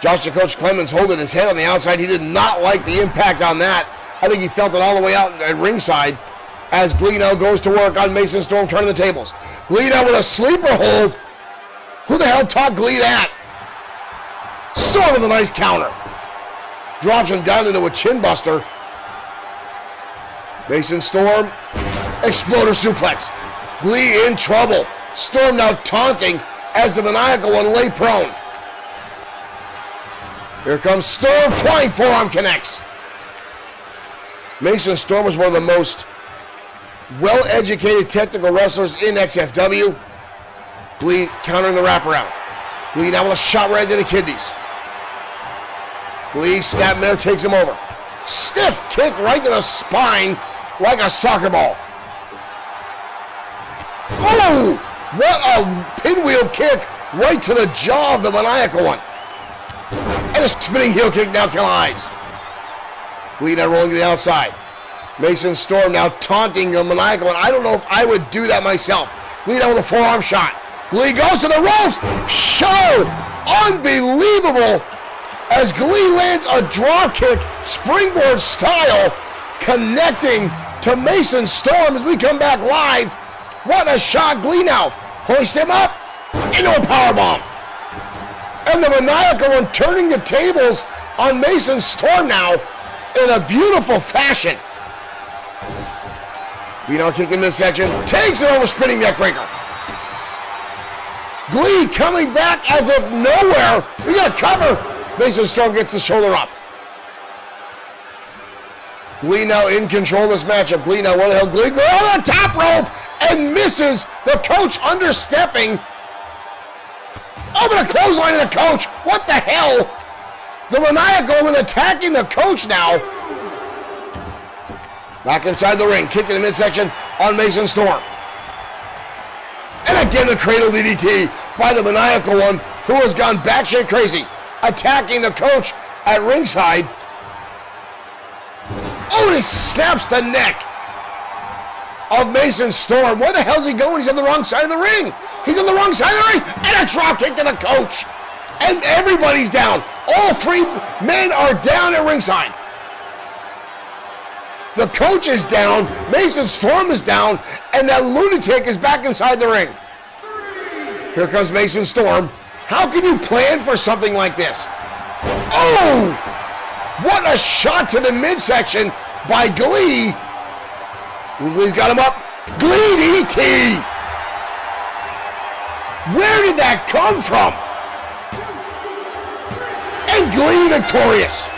Josh the Coach Clemens holding his head on the outside. He did not like the impact on that. I think he felt it all the way out at ringside as Glee now goes to work on Mason Storm turning the tables. Glee now with a sleeper hold. Who the hell taught Glee that? Storm with a nice counter. Drops him down into a chin buster. Mason Storm, exploder suplex. Glee in trouble. Storm now taunting as the Maniacal One lay prone. Here comes Storm, flying forearm connects. Mason Storm is one of the most well-educated technical wrestlers in XFW. Glee countering the wraparound. Glee now with a shot right into the kidneys. Glee snapmare takes him over. Stiff kick right to the spine like a soccer ball. Oh! What a pinwheel kick right to the jaw of the Maniacal One. And a spinning heel kick now collides. Glee now rolling to the outside. Mason Storm now taunting the Maniacal One. I don't know if I would do that myself. Glee now with a forearm shot. Glee goes to the ropes. Show! Unbelievable! As Glee lands a drop kick, springboard style, connecting to Mason Storm as we come back live. What a shot. Glee now hoist him up into a powerbomb. And the Maniacal One turning the tables on Mason Storm now in a beautiful fashion. Glee now kicking midsection, takes it over, spinning neckbreaker. Glee coming back as if nowhere. We got a cover. Mason Storm gets the shoulder up. Glee now in control of this matchup. Glee now, where the hell? Glee on the top rope and misses the coach understepping. Over the clothesline of the coach. What the hell? The Maniacal One attacking the coach now. Back inside the ring, kick in the midsection on Mason Storm. And again the cradle DDT by the Maniacal One, who has gone batshit crazy, attacking the coach at ringside. Oh, and he snaps the neck of Mason Storm. Where the hell's he going? He's on the wrong side of the ring. He's on the wrong side of the ring. And a drop kick to the coach. And everybody's down. All three men are down at ringside. The coach is down. Mason Storm is down. And that lunatic is back inside the ring. Here comes Mason Storm. How can you plan for something like this? Oh! What a shot to the midsection by Glee. Glee's got him up. Glee DDT. Where did that come from? And Glee victorious.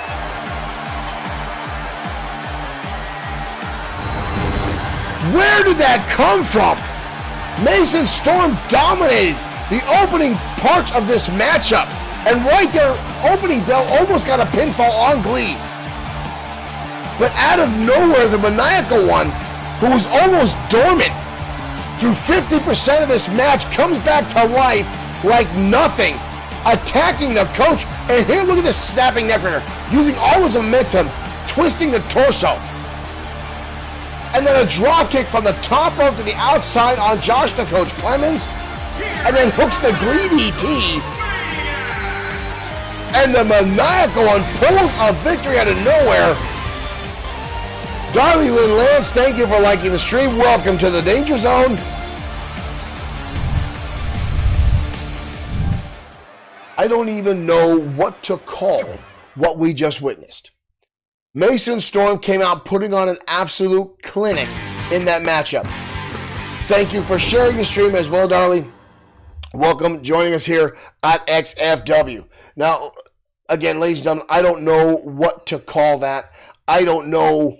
Where did that come from? Mason Storm dominated the opening parts of this matchup. And right there, opening bell almost got a pinfall on Glee. But out of nowhere, the Maniacal One, who was almost dormant through 50% of this match, comes back to life like nothing, attacking the coach. And here, look at this snapping neckbreaker, using all his momentum, twisting the torso. And then a drop kick from the top rope to the outside on Josh the Coach Clemens. And then hooks the Glee DT. And the Maniacal One pulls a victory out of nowhere. Darlie Lynn Lance, thank you for liking the stream. Welcome to the Danger Zone. I don't even know what to call what we just witnessed. Mason Storm came out putting on an absolute clinic in that matchup. Thank you for sharing the stream as well, Darlie. Welcome joining us here at XFW. Now, again, ladies and gentlemen, I don't know what to call that. I don't know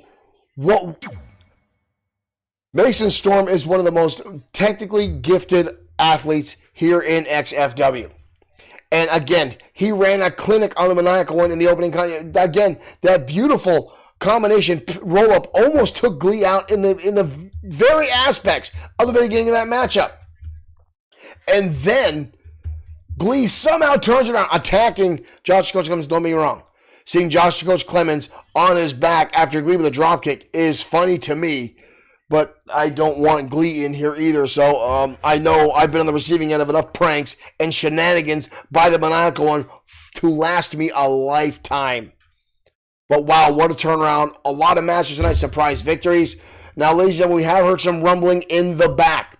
what Mason Storm is one of the most technically gifted athletes here in XFW. And again, he ran a clinic on the Maniacal One in the opening. Again, that beautiful combination roll-up almost took Glee out in the very aspects of the beginning of that matchup. And then Glee somehow turns around, attacking Josh Coach Clemens. Don't be wrong. Seeing Josh Coach Clemens on his back after Glee with a dropkick is funny to me, but I don't want Glee in here either. So I know I've been on the receiving end of enough pranks and shenanigans by the Maniacal One to last me a lifetime. But wow, what a turnaround. A lot of matches tonight, surprise victories. Now, ladies and gentlemen, we have heard some rumbling in the back.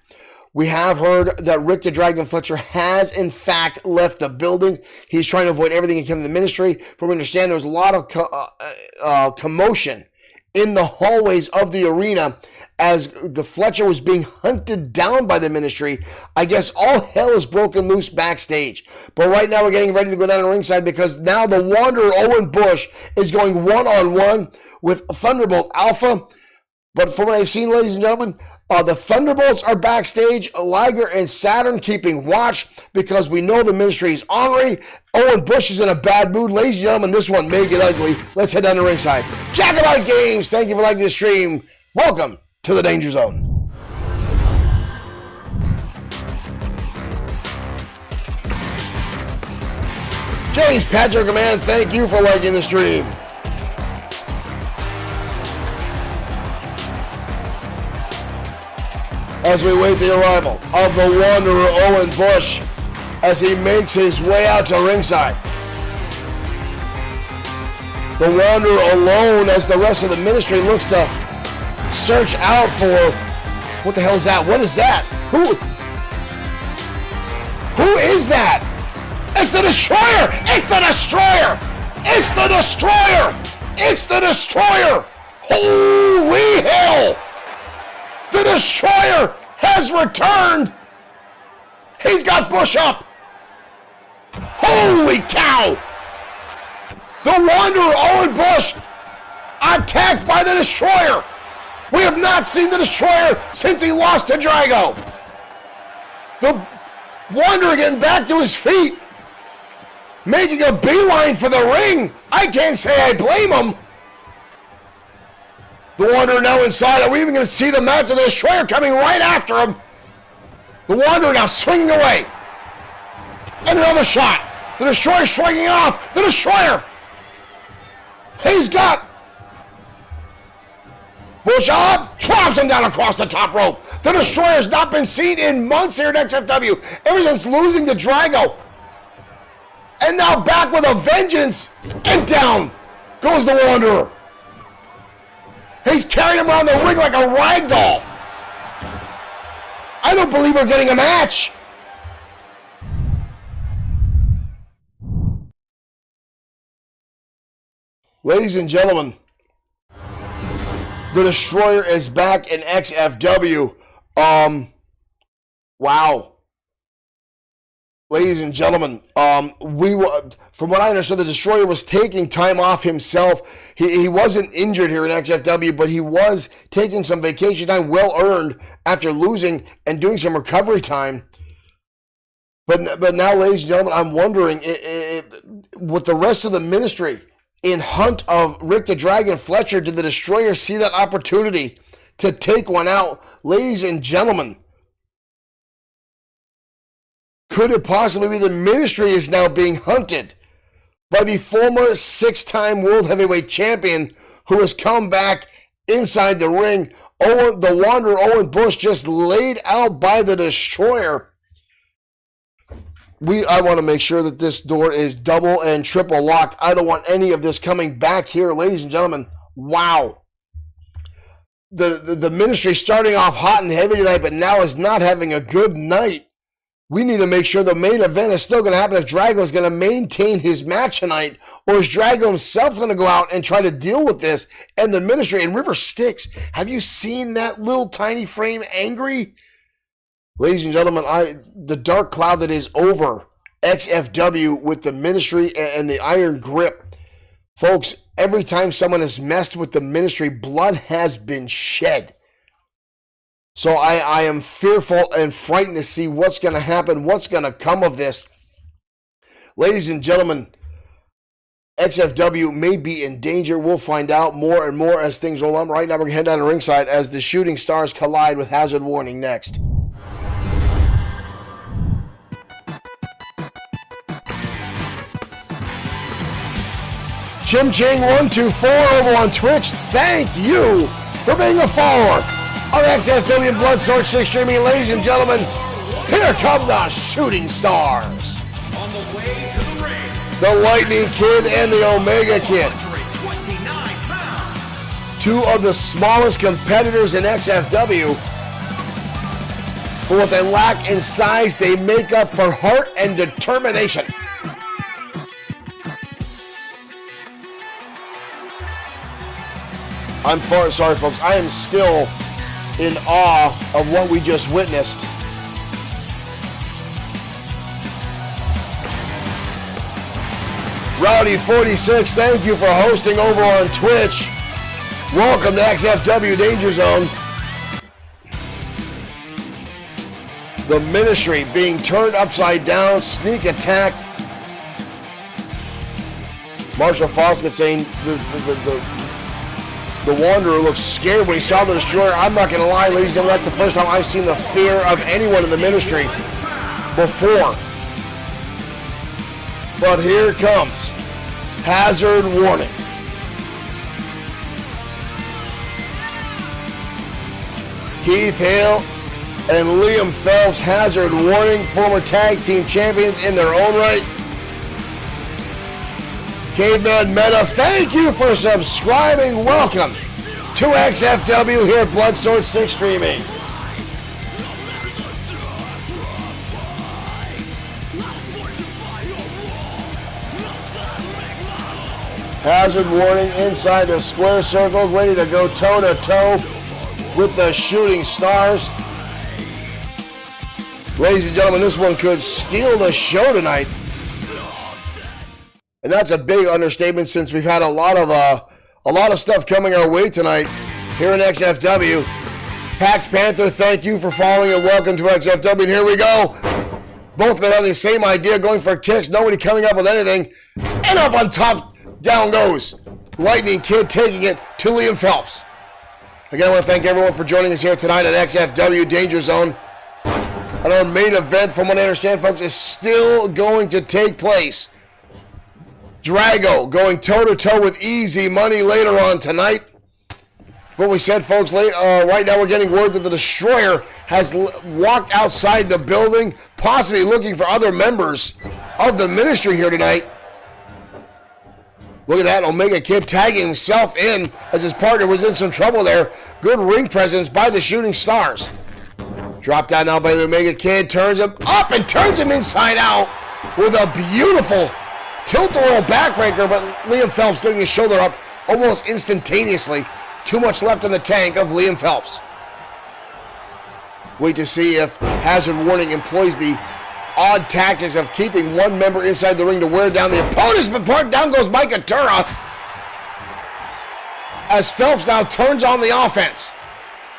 We have heard that Rick the Dragon Fletcher has, in fact, left the building. He's trying to avoid everything he can in the ministry. From what we understand, there was a lot of commotion in the hallways of the arena as the Fletcher was being hunted down by the ministry. I guess all hell is broken loose backstage. But right now we're getting ready to go down to ringside because now the Wanderer Owen Bush is going one-on-one with Thunderbolt Alpha. But from what I've seen, ladies and gentlemen, the Thunderbolts are backstage, Liger and Saturn keeping watch because we know the ministry is ornery. Owen Bush is in a bad mood. Ladies and gentlemen, this one may get ugly. Let's head down to ringside. Jacobite Games, thank you for liking the stream. Welcome to the Danger Zone. James Patrick Command, thank you for liking the stream. As we wait the arrival of the Wanderer Owen Bush as he makes his way out to ringside. The Wanderer alone as the rest of the ministry looks to search out for, what the hell is that? What is that? Who is that? It's the Destroyer! It's the Destroyer! It's the Destroyer! It's the Destroyer! Holy hell! The Destroyer has returned! He's got Bush up! Holy cow! The Wanderer Owen Bush attacked by the Destroyer! We have not seen the Destroyer since he lost to Drago! The Wanderer getting back to his feet, making a beeline for the ring! I can't say I blame him! The Wanderer now inside. Are we even going to see the match of the Destroyer coming right after him? The Wanderer now swinging away. And another shot. The Destroyer swinging off. The Destroyer. He's got Bush up. Drops him down across the top rope. The Destroyer's not been seen in months here at XFW. Ever since losing to Drago. And now back with a vengeance. And down goes the Wanderer. He's carrying him around the ring like a rag doll. I don't believe we're getting a match. Ladies and gentlemen, the Destroyer is back in XFW. Wow. Ladies and gentlemen, from what I understood, the Destroyer was taking time off himself. He wasn't injured here in XFW, but he was taking some vacation time, well earned, after losing and doing some recovery time. But now, ladies and gentlemen, I'm wondering, with the rest of the ministry in hunt of Rick the Dragon Fletcher, did the Destroyer see that opportunity to take one out? Ladies and gentlemen, could it possibly be the ministry is now being hunted by the former 6-time World Heavyweight Champion who has come back inside the ring? The Wanderer Owen Bush just laid out by the Destroyer. I want to make sure that this door is double and triple locked. I don't want any of this coming back here. Ladies and gentlemen, wow. The ministry starting off hot and heavy tonight, but now is not having a good night. We need to make sure the main event is still going to happen if Drago is going to maintain his match tonight, or is Drago himself going to go out and try to deal with this and the ministry? And River Styx, have you seen that little tiny frame angry? Ladies and gentlemen, the dark cloud that is over XFW with the ministry and the iron grip. Folks, every time someone has messed with the ministry, blood has been shed. So I am fearful and frightened to see what's going to happen, what's going to come of this. Ladies and gentlemen, XFW may be in danger. We'll find out more and more as things roll on. Right now, we're going to head down to ringside as the Shooting Stars collide with Hazard Warning next. Chim Ching 124 over on Twitch. Thank you for being a follower of XFW and Bloodsword6 Streaming. Ladies and gentlemen, here come the Shooting Stars. On the way to the ring, The Lightning Kid and the Omega Kid. 129 pounds. Two of the smallest competitors in XFW. For what they lack in size, they make up for heart and determination. I'm sorry, folks. I am still in awe of what we just witnessed. Rowdy46, thank you for hosting over on Twitch. Welcome to XFW Danger Zone. The Ministry being turned upside down, sneak attack. Marshall Fawcett saying the Wanderer looks scared when he saw the Destroyer. I'm not going to lie, ladies and gentlemen, that's the first time I've seen the fear of anyone in the Ministry before. But here comes Hazard Warning. Keith Hale and Liam Phelps, Hazard Warning, former tag team champions in their own right. Caveman Meta, thank you for subscribing. Welcome to XFW here at Bloodsword6 Streaming. Hazard Warning inside the square circles, ready to go toe-to-toe with the Shooting Stars. Ladies and gentlemen, this one could steal the show tonight. And that's a big understatement since we've had a lot of stuff coming our way tonight here in XFW. Packed Panther, thank you for following and welcome to XFW. And here we go. Both men have the same idea, going for kicks. Nobody coming up with anything. And up on top, down goes Lightning Kid, taking it to Liam Phelps. Again, I want to thank everyone for joining us here tonight at XFW Danger Zone. And our main event, from what I understand, folks, is still going to take place. Drago going toe-to-toe with Easy Money later on tonight. What we said, folks, right now we're getting word that the Destroyer has walked outside the building, possibly looking for other members of the Ministry here tonight. Look at that, Omega Kid tagging himself in as his partner was in some trouble there. Good ring presence by the Shooting Stars. Dropped down now by the Omega Kid, turns him up and turns him inside out with a beautiful tilt-a-whirl backbreaker, but Liam Phelps getting his shoulder up almost instantaneously. Too much left in the tank of Liam Phelps. Wait to see if Hazard Warning employs the odd tactics of keeping one member inside the ring to wear down the opponents, but down goes Mike Atura as Phelps now turns on the offense.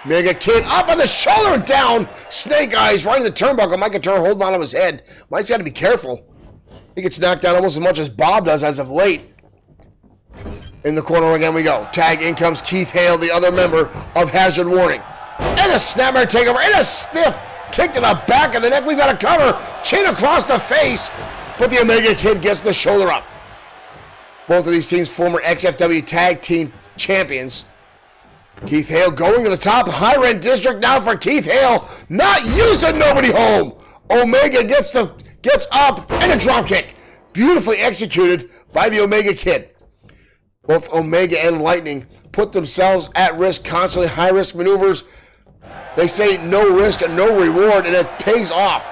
Mega Kid up on the shoulder and down. Snake Eyes right in the turnbuckle. Mike Atura holding on to his head. Mike's got to be careful. He gets knocked down almost as much as Bob does as of late. In the corner again we go. Tag, in comes Keith Hale, the other member of Hazard Warning. And a snapmare takeover, and a stiff kick to the back of the neck. We've got a cover. Chin across the face. But the Omega Kid gets the shoulder up. Both of these teams former XFW Tag Team Champions. Keith Hale going to the top. High Rent District now for Keith Hale. Not using nobody home. Omega gets up and a drop kick. Beautifully executed by the Omega Kid. Both Omega and Lightning put themselves at risk constantly. High risk maneuvers. They say no risk and no reward, and it pays off.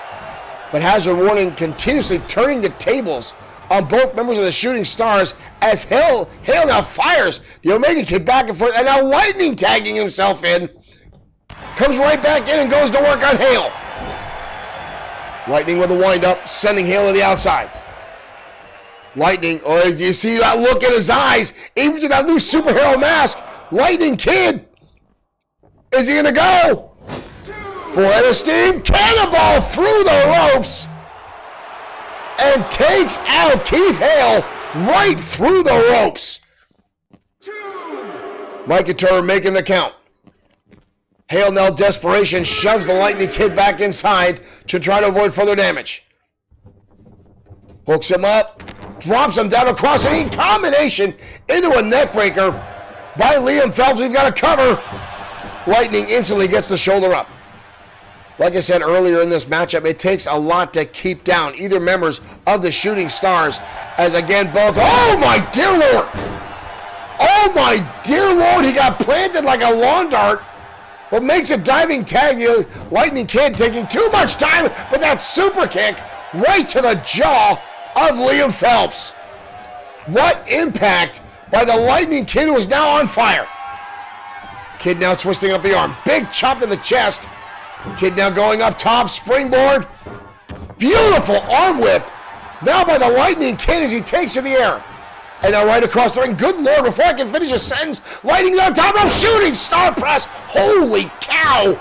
But Hazard Warning continuously turning the tables on both members of the Shooting Stars as Hale now fires the Omega Kid back and forth, and now Lightning tagging himself in. Comes right back in and goes to work on Hale. Lightning with a wind-up, sending Hale to the outside. Lightning, oh, do you see that look in his eyes? Even with that new superhero mask, Lightning Kid, is he going to go? Full head of steam, cannonball through the ropes, and takes out Keith Hale right through the ropes. Mike Couture making the count. Hale now desperation shoves the Lightning Kid back inside to try to avoid further damage. Hooks him up, drops him down across the combination into a neckbreaker by Liam Phelps. We've got a cover. Lightning instantly gets the shoulder up. Like I said earlier in this matchup, it takes a lot to keep down either members of the Shooting Stars, as again both, oh my dear Lord! Oh my dear Lord, he got planted like a lawn dart. What makes a diving tag, the Lightning Kid taking too much time with that super kick right to the jaw of Liam Phelps. What impact by the Lightning Kid, who is now on fire. Kid now twisting up the arm. Big chop to the chest. Kid now going up top, springboard. Beautiful arm whip. Now by the Lightning Kid as he takes to the air. And now right across the ring. Good Lord, before I can finish a sentence, Lightning on top of Shooting Star Press. Holy cow.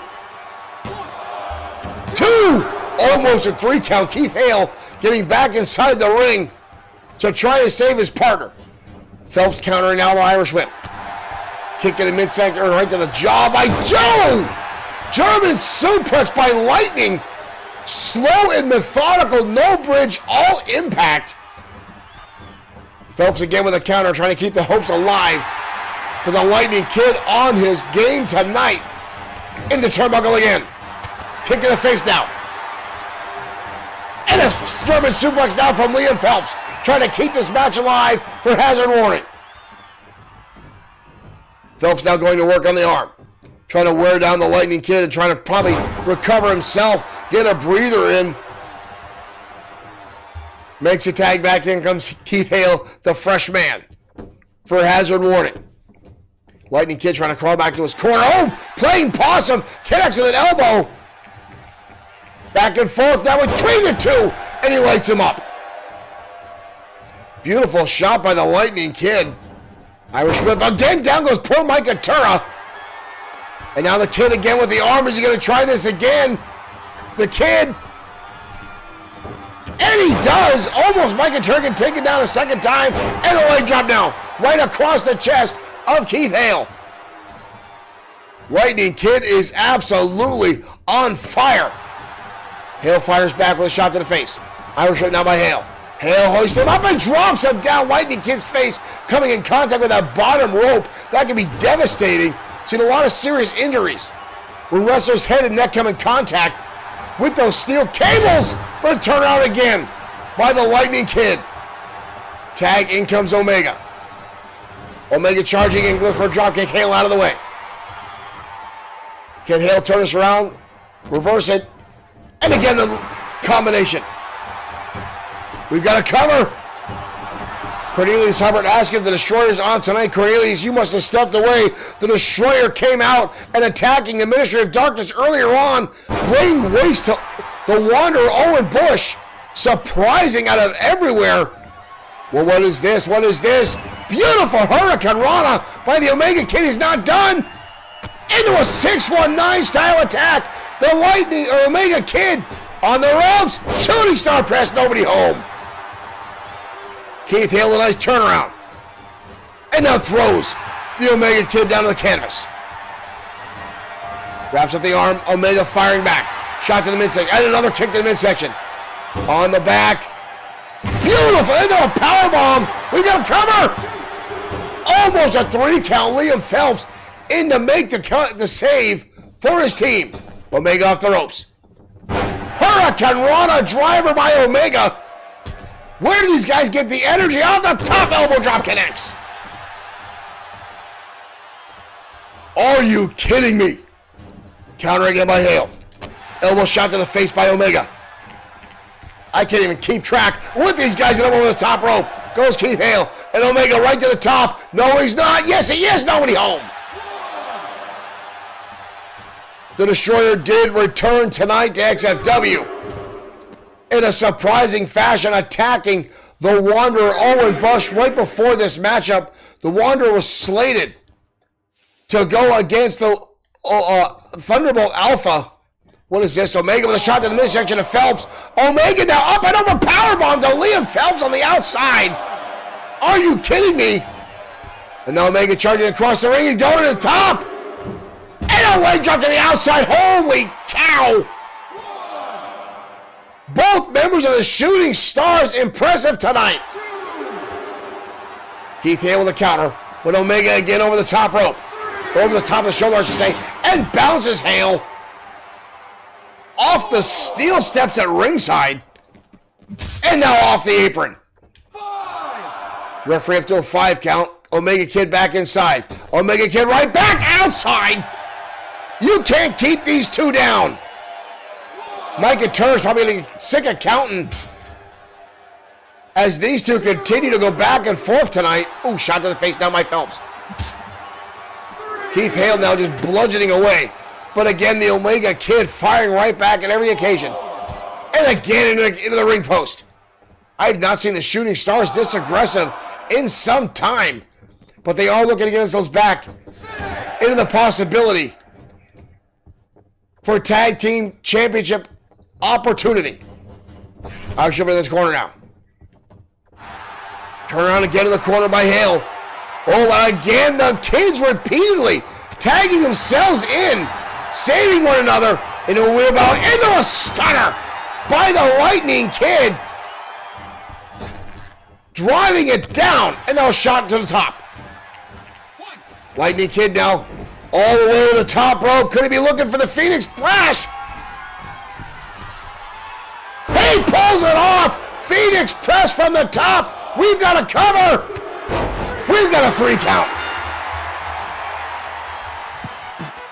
2. Almost a 3 count. Keith Hale getting back inside the ring to try to save his partner. Phelps countering now the Irish whip. Kick to the midsection, right to the jaw by Joe. German suplex by Lightning. Slow and methodical, no bridge, all impact. Phelps again with a counter, trying to keep the hopes alive for the Lightning Kid on his game tonight. In the turnbuckle again. Kick to the face now. And a German suplex now from Liam Phelps, trying to keep this match alive for hazard warning. Phelps now going to work on the arm, trying to wear down the Lightning Kid and trying to probably recover himself, get a breather in. Makes a tag back in, comes Keith Hale, the fresh man, for hazard warning. Lightning Kid trying to crawl back to his corner. Oh, playing possum, connects with an elbow. Back and forth now between the two, and he lights him up. Beautiful shot by the Lightning Kid. Irish whip again, down goes poor Mike Couture. And now the Kid again with the arm. Is he going to try this again? The Kid. And he does. Almost Mike Couture can take it down a second time. And a leg drop now. Right across the chest of Keith Hale. Lightning Kid is absolutely on fire. Hale fires back with a shot to the face. Irish whip now by Hale. Hale hoists him up and drops him down. Lightning Kid's face coming in contact with that bottom rope. That can be devastating. Seen a lot of serious injuries when wrestlers' head and neck come in contact with those steel cables. But a turnaround again by the Lightning Kid. Tag, in comes Omega. Omega charging in, goes for a dropkick. Hale out of the way. Can Hale turn us around? Reverse it. And again the combination. We've got a cover. Cornelius Hubbard asking if the Destroyer's on tonight. Cornelius, you must have stepped away. The Destroyer came out and attacking the Ministry of Darkness earlier on, laying waste to the Wanderer Owen Bush. Surprising out of everywhere. Well, what is this? What is this? Beautiful Hurricane Rana by the Omega Kid. He's not done. Into a 619 style attack. The Lightning or Omega Kid on the ropes. Shooting Star Press, nobody home. Keith Hale, a nice turnaround. And now throws the Omega Kid down to the canvas. Wraps up the arm. Omega firing back. Shot to the midsection. And another kick to the midsection. On the back. Beautiful. Into a powerbomb. We've got a cover. Almost a 3 count. Liam Phelps in to make the save for his team. Omega off the ropes. Hurricane Rana driver by Omega. Where do these guys get the energy? Off the top, elbow drop connects. Are you kidding me? Counter again by Hale. Elbow shot to the face by Omega. I can't even keep track with these guys that are over the top rope. Goes Keith Hale. And Omega right to the top. No, he's not. Yes, he is. Nobody home. The Destroyer did return tonight to XFW in a surprising fashion, attacking the Wanderer Owen Bush right before this matchup. The Wanderer was slated to go against the Thunderbolt Alpha What is this? Omega with a shot to the midsection of Phelps. Omega now up and over powerbomb to Liam Phelps on the outside. Are you kidding me? And now Omega charging across the ring and going to the top. And a leg drop to the outside. Holy cow. Both members of the Shooting Stars impressive tonight. Keith Hale with a counter. But Omega again over the top rope. Over the top of the shoulder, I should say. And bounces Hale off the steel steps at ringside. And now off the apron. Referee up to a 5 count. Omega Kid back inside. Omega Kid right back outside. You can't keep these two down. Micah Turner's probably getting sick of counting as these two continue to go back and forth tonight. Ooh, shot to the face now by Phelps. Keith Hale now just bludgeoning away. But again, the Omega Kid firing right back at every occasion. And again into the ring post. I have not seen the Shooting Stars this aggressive in some time. But they are looking to get themselves back into the possibility for Tag Team Championship opportunity. I'll show you in this corner now. Turn around again in the corner by Hale. Oh, again, the kids repeatedly tagging themselves in, saving one another into a wheelbarrow, into a stunner by the Lightning Kid. Driving it down, and now a shot to the top. Lightning Kid now all the way to the top rope. Could he be looking for the Phoenix Splash? He pulls it off. Phoenix press from the top. We've got a cover. We've got a 3 count.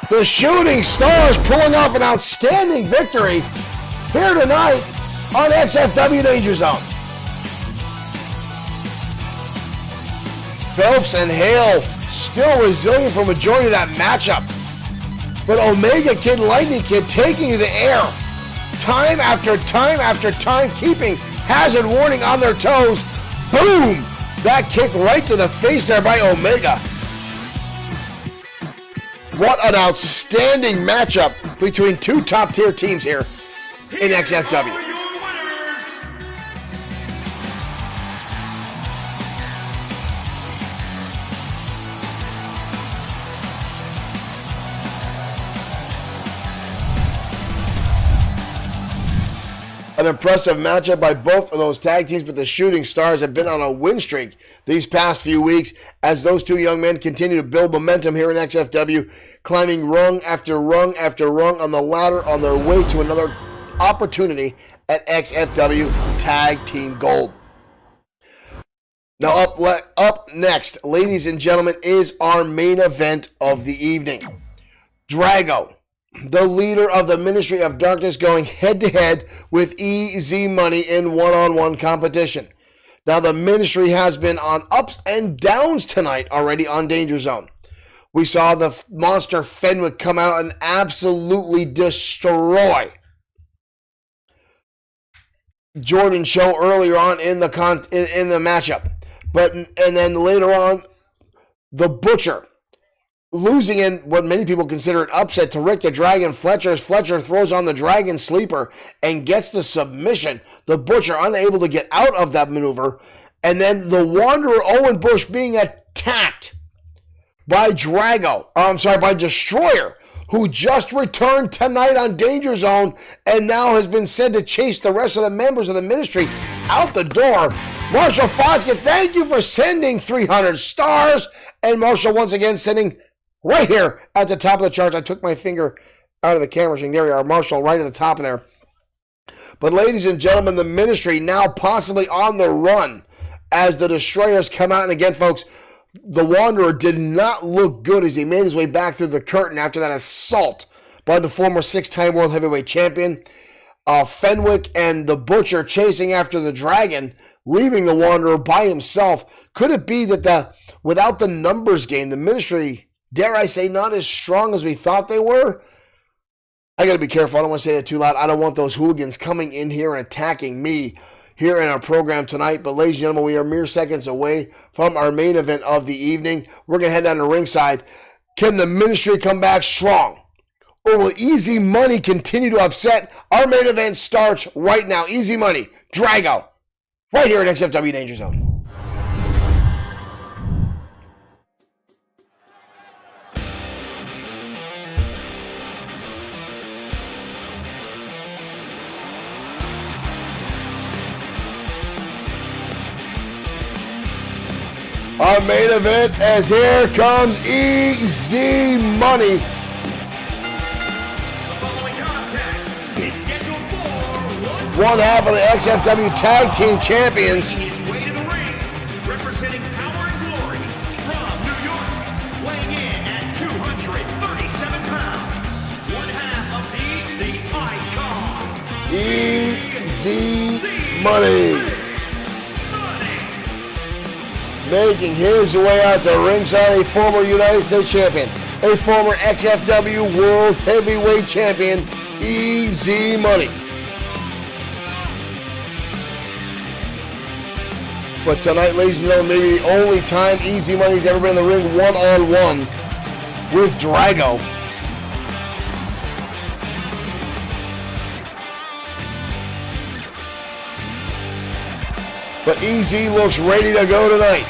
The Shooting Stars pulling off an outstanding victory here tonight on XFW Danger Zone. Phelps and Hale still resilient for a majority of that matchup. But Omega Kid, Lightning Kid taking to the air time after time after time, keeping Hazard Warning on their toes. Boom! That kick right to the face there by Omega. What an outstanding matchup between two top-tier teams here in XFW. An impressive matchup by both of those tag teams, but the Shooting Stars have been on a win streak these past few weeks as those two young men continue to build momentum here in XFW, climbing rung after rung after rung on the ladder on their way to another opportunity at XFW Tag Team Gold. Now up next, ladies and gentlemen, is our main event of the evening. Drago, the leader of the Ministry of Darkness, going head-to-head with Easy Money in one-on-one competition. Now, the Ministry has been on ups and downs tonight already on Danger Zone. We saw the monster Fenwick come out and absolutely destroy Jordan Cho earlier on in the matchup. And then later on, the Butcher losing in what many people consider an upset to Rick the Dragon Fletcher, as Fletcher throws on the Dragon Sleeper and gets the submission. The Butcher unable to get out of that maneuver. And then the Wanderer Owen Bush being attacked by by Destroyer, who just returned tonight on Danger Zone and now has been said to chase the rest of the members of the Ministry out the door. Marshall Foskett, thank you for sending 300 stars. And Marshall once again sending right here at the top of the charts. I took my finger out of the camera screen. There we are, Marshall, right at the top of there. But ladies and gentlemen, the Ministry now possibly on the run as the Destroyers come out. And again, folks, the Wanderer did not look good as he made his way back through the curtain after that assault by the former 6-time World Heavyweight Champion. Fenwick and the Butcher chasing after the Dragon, leaving the Wanderer by himself. Could it be that without the numbers game, the Ministry, dare I say, not as strong as we thought they were? I got to be careful. I don't want to say that too loud. I don't want those hooligans coming in here and attacking me here in our program tonight. But ladies and gentlemen, we are mere seconds away from our main event of the evening. We're going to head down to ringside. Can the Ministry come back strong? Or will Easy Money continue to upset? Our main event starts right now. Easy Money, Drago, right here at XFW Danger Zone. Our main event, as here comes Easy Money. The following contest is scheduled for One half of the XFW Tag Team Champions. his way to the ring, representing Power and Glory from New York, weighing in at 237 pounds, one half of the Easy Money. Making his way out to ringside, a former United States champion, a former XFW World Heavyweight Champion, Easy Money. But tonight, ladies and gentlemen, maybe the only time Easy Money's ever been in the ring one-on-one with Drago. But Easy looks ready to go tonight.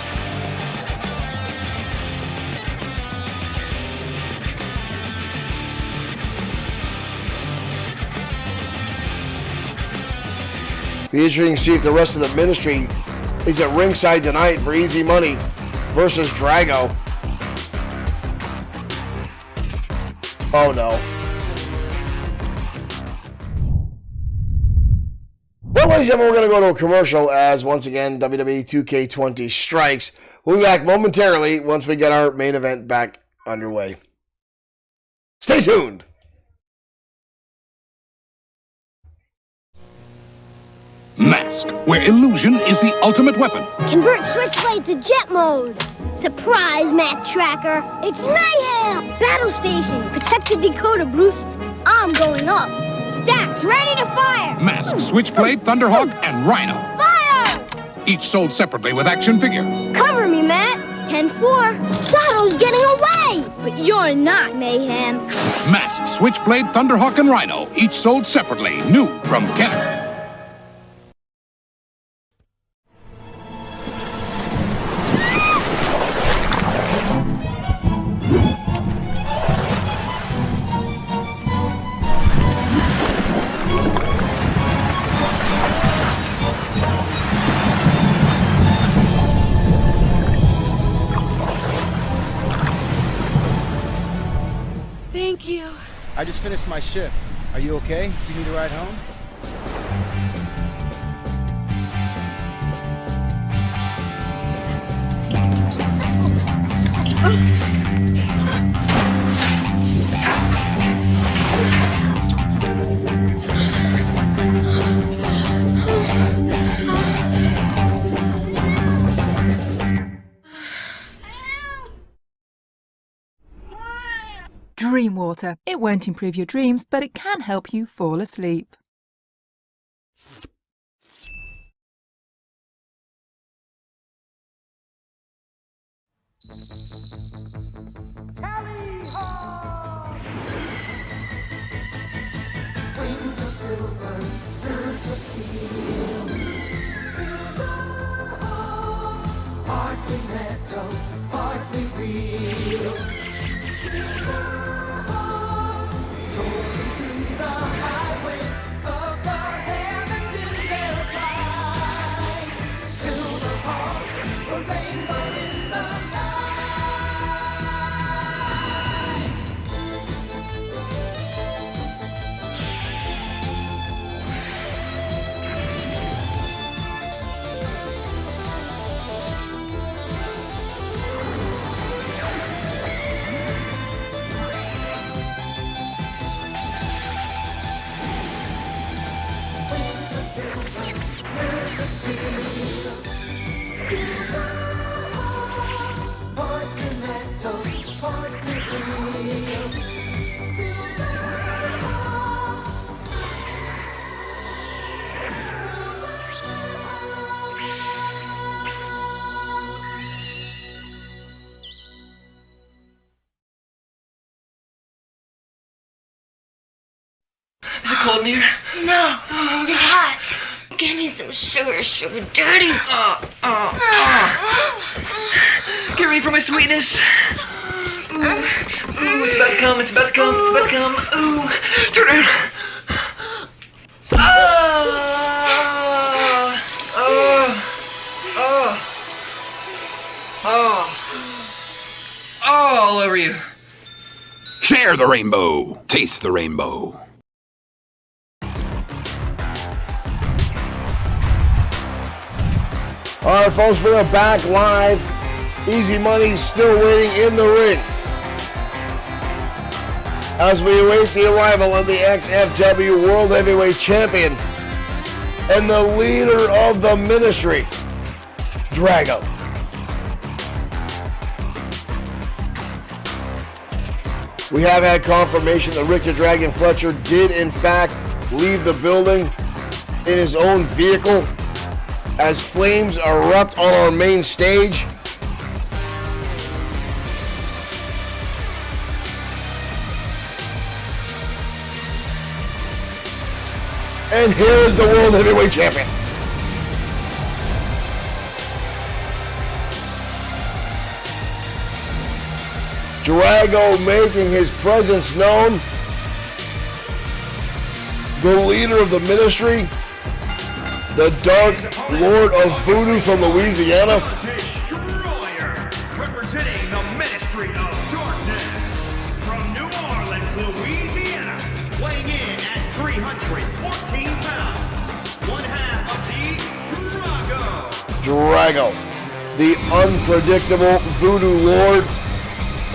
Be interesting to see if the rest of the ministry is at ringside tonight for Easy Money versus Drago. Oh no. Well, ladies and gentlemen, we're going to go to a commercial as, once again, WWE 2K20 strikes. We'll be back momentarily once we get our main event back underway. Stay tuned! Mask, where illusion is the ultimate weapon. Convert Switchblade to jet mode. Surprise, Matt Tracker. It's mayhem. Battle station. Protect the decoder, Bruce. I'm going up. Stacks ready to fire. Mask, Switchblade, Thunderhawk, and Rhino. Fire! Each sold separately with action figure. Cover me, Matt. 10-4. Sato's getting away. But you're not, Mayhem. Mask, Switchblade, Thunderhawk, and Rhino. Each sold separately. New from Kenner. Thank you. I just finished my shift. Are you okay? Do you need a ride home? Dream water. It won't improve your dreams, but it can help you fall asleep. Wings of silver, birds of steel. Silver hawks, partly metal, partly real. Silver hawks, soaring through the highway of the heavens in their flight. Silver hawks, a rainbow in the wings of silver, birds of steel. Silver hawks, partly metal, partly real. Silver hawks, silver cold in here? No, it's hot. Give me some sugar, sugar daddy. Get ready for my sweetness. Ooh, it's about to come, it's about to come, it's about to come. Ooh, turn around. All over you. Share the rainbow. Taste the rainbow. All right, folks, we are back live. Easy Money still waiting in the ring as we await the arrival of the XFW World Heavyweight Champion and the leader of the ministry, Drago. We have had confirmation that Rick the Dragon Fletcher did in fact leave the building in his own vehicle as flames erupt on our main stage. And here is the World Heavyweight Champion. Drago making his presence known. The leader of the ministry, the Dark Lord of Voodoo from Louisiana. Destroyer, representing the Ministry of Darkness from New Orleans, Louisiana, weighing in at 314 pounds, one half of the Drago, the unpredictable Voodoo Lord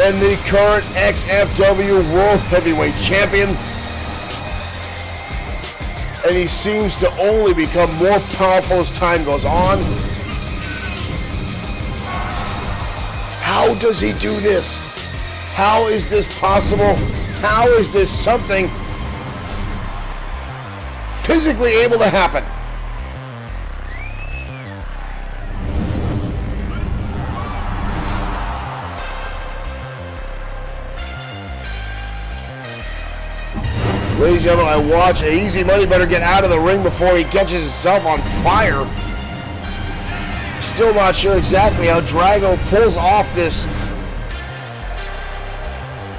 and the current XFW World Heavyweight Champion. And he seems to only become more powerful as time goes on. How does he do this? How is this possible? How is this something physically able to happen? Ladies and gentlemen, I watch Easy Money better get out of the ring before he catches himself on fire. Still not sure exactly how Drago pulls off this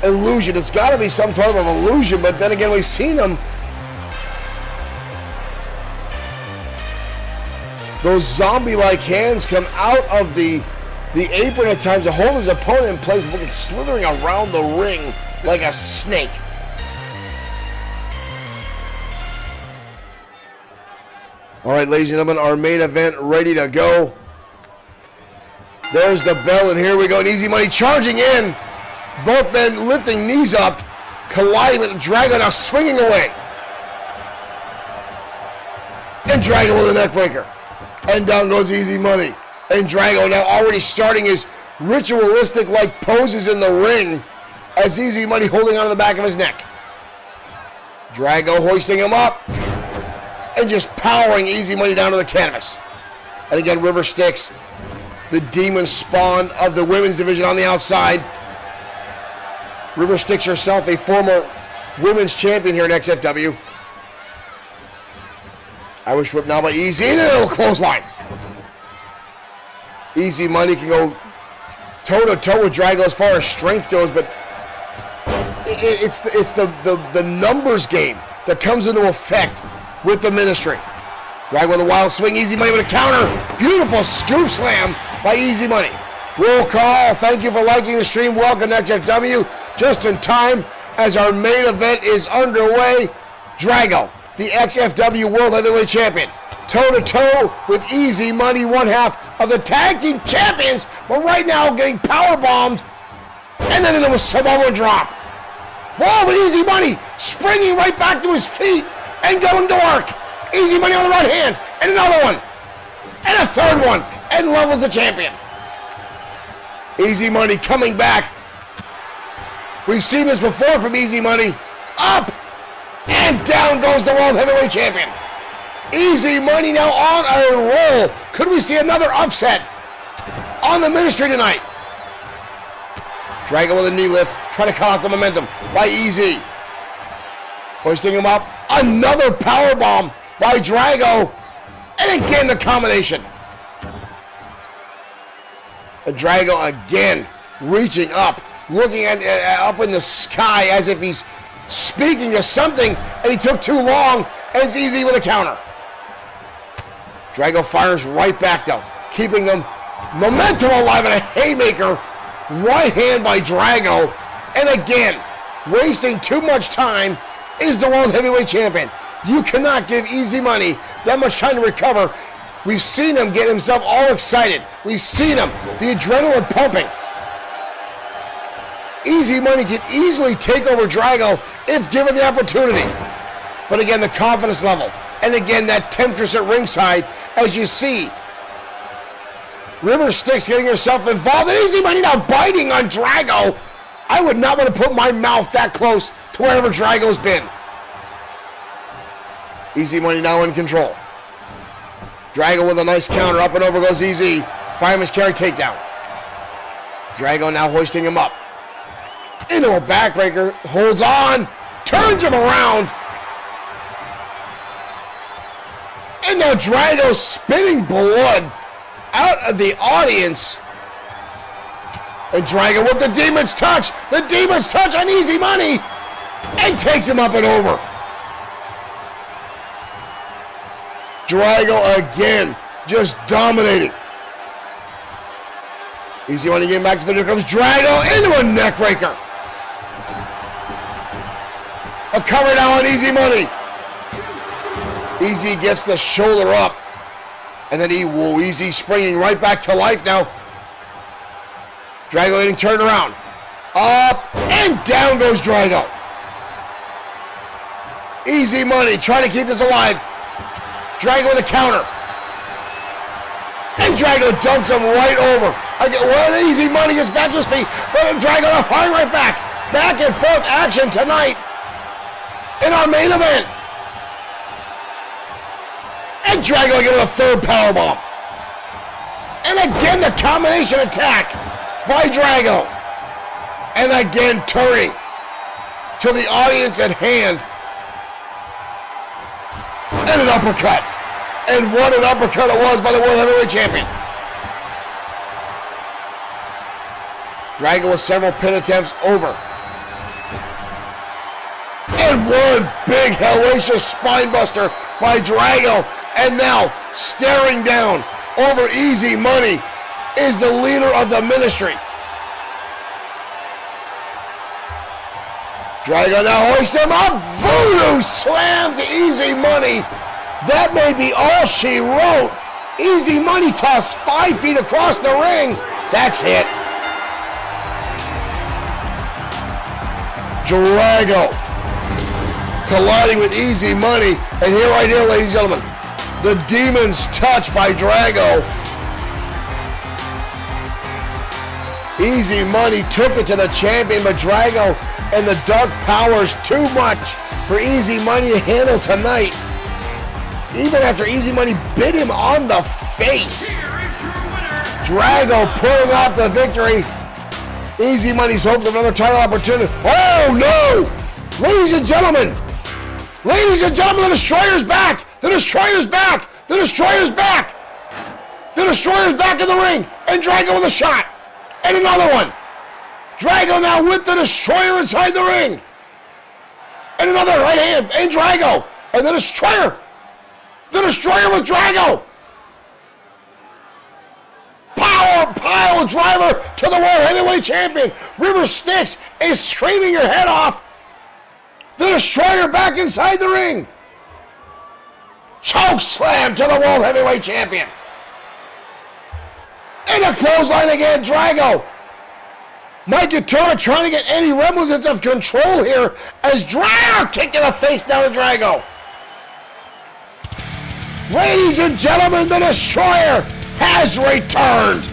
illusion. It's got to be some type of illusion, but then again, we've seen him. Those zombie-like hands come out of the apron at times to hold his opponent in place, looking slithering around the ring like a snake. All right, ladies and gentlemen, our main event ready to go. There's the bell, and here we go. And Easy Money charging in. Both men lifting knees up, colliding with Drago now swinging away. And Drago with a neck breaker. And down goes Easy Money. And Drago now already starting his ritualistic-like poses in the ring as Easy Money holding onto the back of his neck. Drago hoisting him up and just powering Easy Money down to the canvas. And again, River Styx, the demon spawn of the women's division on the outside. River Styx herself, a former women's champion here in XFW. Irish whip now by Easy, and a little clothesline. Easy Money can go toe-to-toe with Drago as far as strength goes, but it's the numbers game that comes into effect with the ministry. Drago with a wild swing, Easy Money with a counter. Beautiful scoop slam by Easy Money. Roll call, thank you for liking the stream. Welcome to XFW. Just in time as our main event is underway. Drago, the XFW World Heavyweight Champion, toe-to-toe with Easy Money, one half of the tag team champions, but right now getting power bombed, and then it was Samoa drop. Whoa, but Easy Money springing right back to his feet and going to work. Easy Money on the right hand, and another one, and a third one, and levels the champion. Easy Money coming back. We've seen this before from Easy Money. Up, and down goes the World Heavyweight Champion. Easy Money now on a roll. Could we see another upset on the ministry tonight? Drago with a knee lift, trying to cut off the momentum by Easy. Hoisting him up, Another powerbomb by Drago. And again, the combination. And Drago again reaching up, looking at up in the sky as if he's speaking to something, and he took too long, and it's easy with a counter. Drago fires right back though, keeping them momentum alive, and a haymaker, right hand by Drago, and again, wasting too much time, is the World Heavyweight Champion. You cannot give Easy Money that much time to recover. We've seen him get himself all excited. We've seen him, the adrenaline pumping. Easy Money can easily take over Drago if given the opportunity. But again, the confidence level. And again, that temptress at ringside, as you see. River Styx getting herself involved. And Easy Money now biting on Drago. I would not want to put my mouth that close to wherever Drago's been. Easy Money now in control. Drago with a nice counter. Up and over goes Easy. Fireman's carry takedown. Drago now hoisting him up. Into a backbreaker. Holds on. Turns him around. And now Drago spitting blood out of the audience. And Drago with the Demon's Touch. The Demon's Touch on Easy Money. And takes him up and over. Drago again, just dominating. Easy Money getting back to the video. Comes Drago into a neck breaker. A cover now on Easy Money. Easy gets the shoulder up. And then Easy springing right back to life now. Drago getting turned around. Up and down goes Drago. Easy Money trying to keep this alive. Drago with a counter. And Drago dumps him right over. Well, Easy Money gets back to his feet. But Drago now firing right back. Back and forth action tonight in our main event. And Drago giving a third powerbomb. And again the combination attack by Drago. And again turning to the audience at hand. And an uppercut. And what an uppercut it was by the World Heavyweight Champion. Drago with several pin attempts over. And one big hellacious spine buster by Drago. And now staring down over Easy Money is the leader of the Ministry. Drago now hoists him up. Voodoo slam to Easy Money. That may be all she wrote. Easy Money tossed 5 feet across the ring. That's it. Drago colliding with Easy Money. And here, right here, ladies and gentlemen, the Demon's Touch by Drago. Easy Money took it to the champion, but Drago and the Dark Powers too much for Easy Money to handle tonight. Even after Easy Money bit him on the face. Drago pulling off the victory. Easy Money's hoping of another title opportunity. Oh no! Ladies and gentlemen, the Destroyer's back! The Destroyer's back! The Destroyer's back! The Destroyer's back in the ring! And Drago with a shot! And another one! Drago now with the Destroyer inside the ring! And another right hand! And Drago! And the Destroyer! The Destroyer with Drago! Power pile driver to the World Heavyweight Champion! River Styx is screaming your head off! The Destroyer back inside the ring! Choke slam to the World Heavyweight Champion! And a clothesline again, Drago! Mike Couture trying to get any remnants of control here as Drago kicked in the face down to Drago. Ladies and gentlemen, the Destroyer has returned.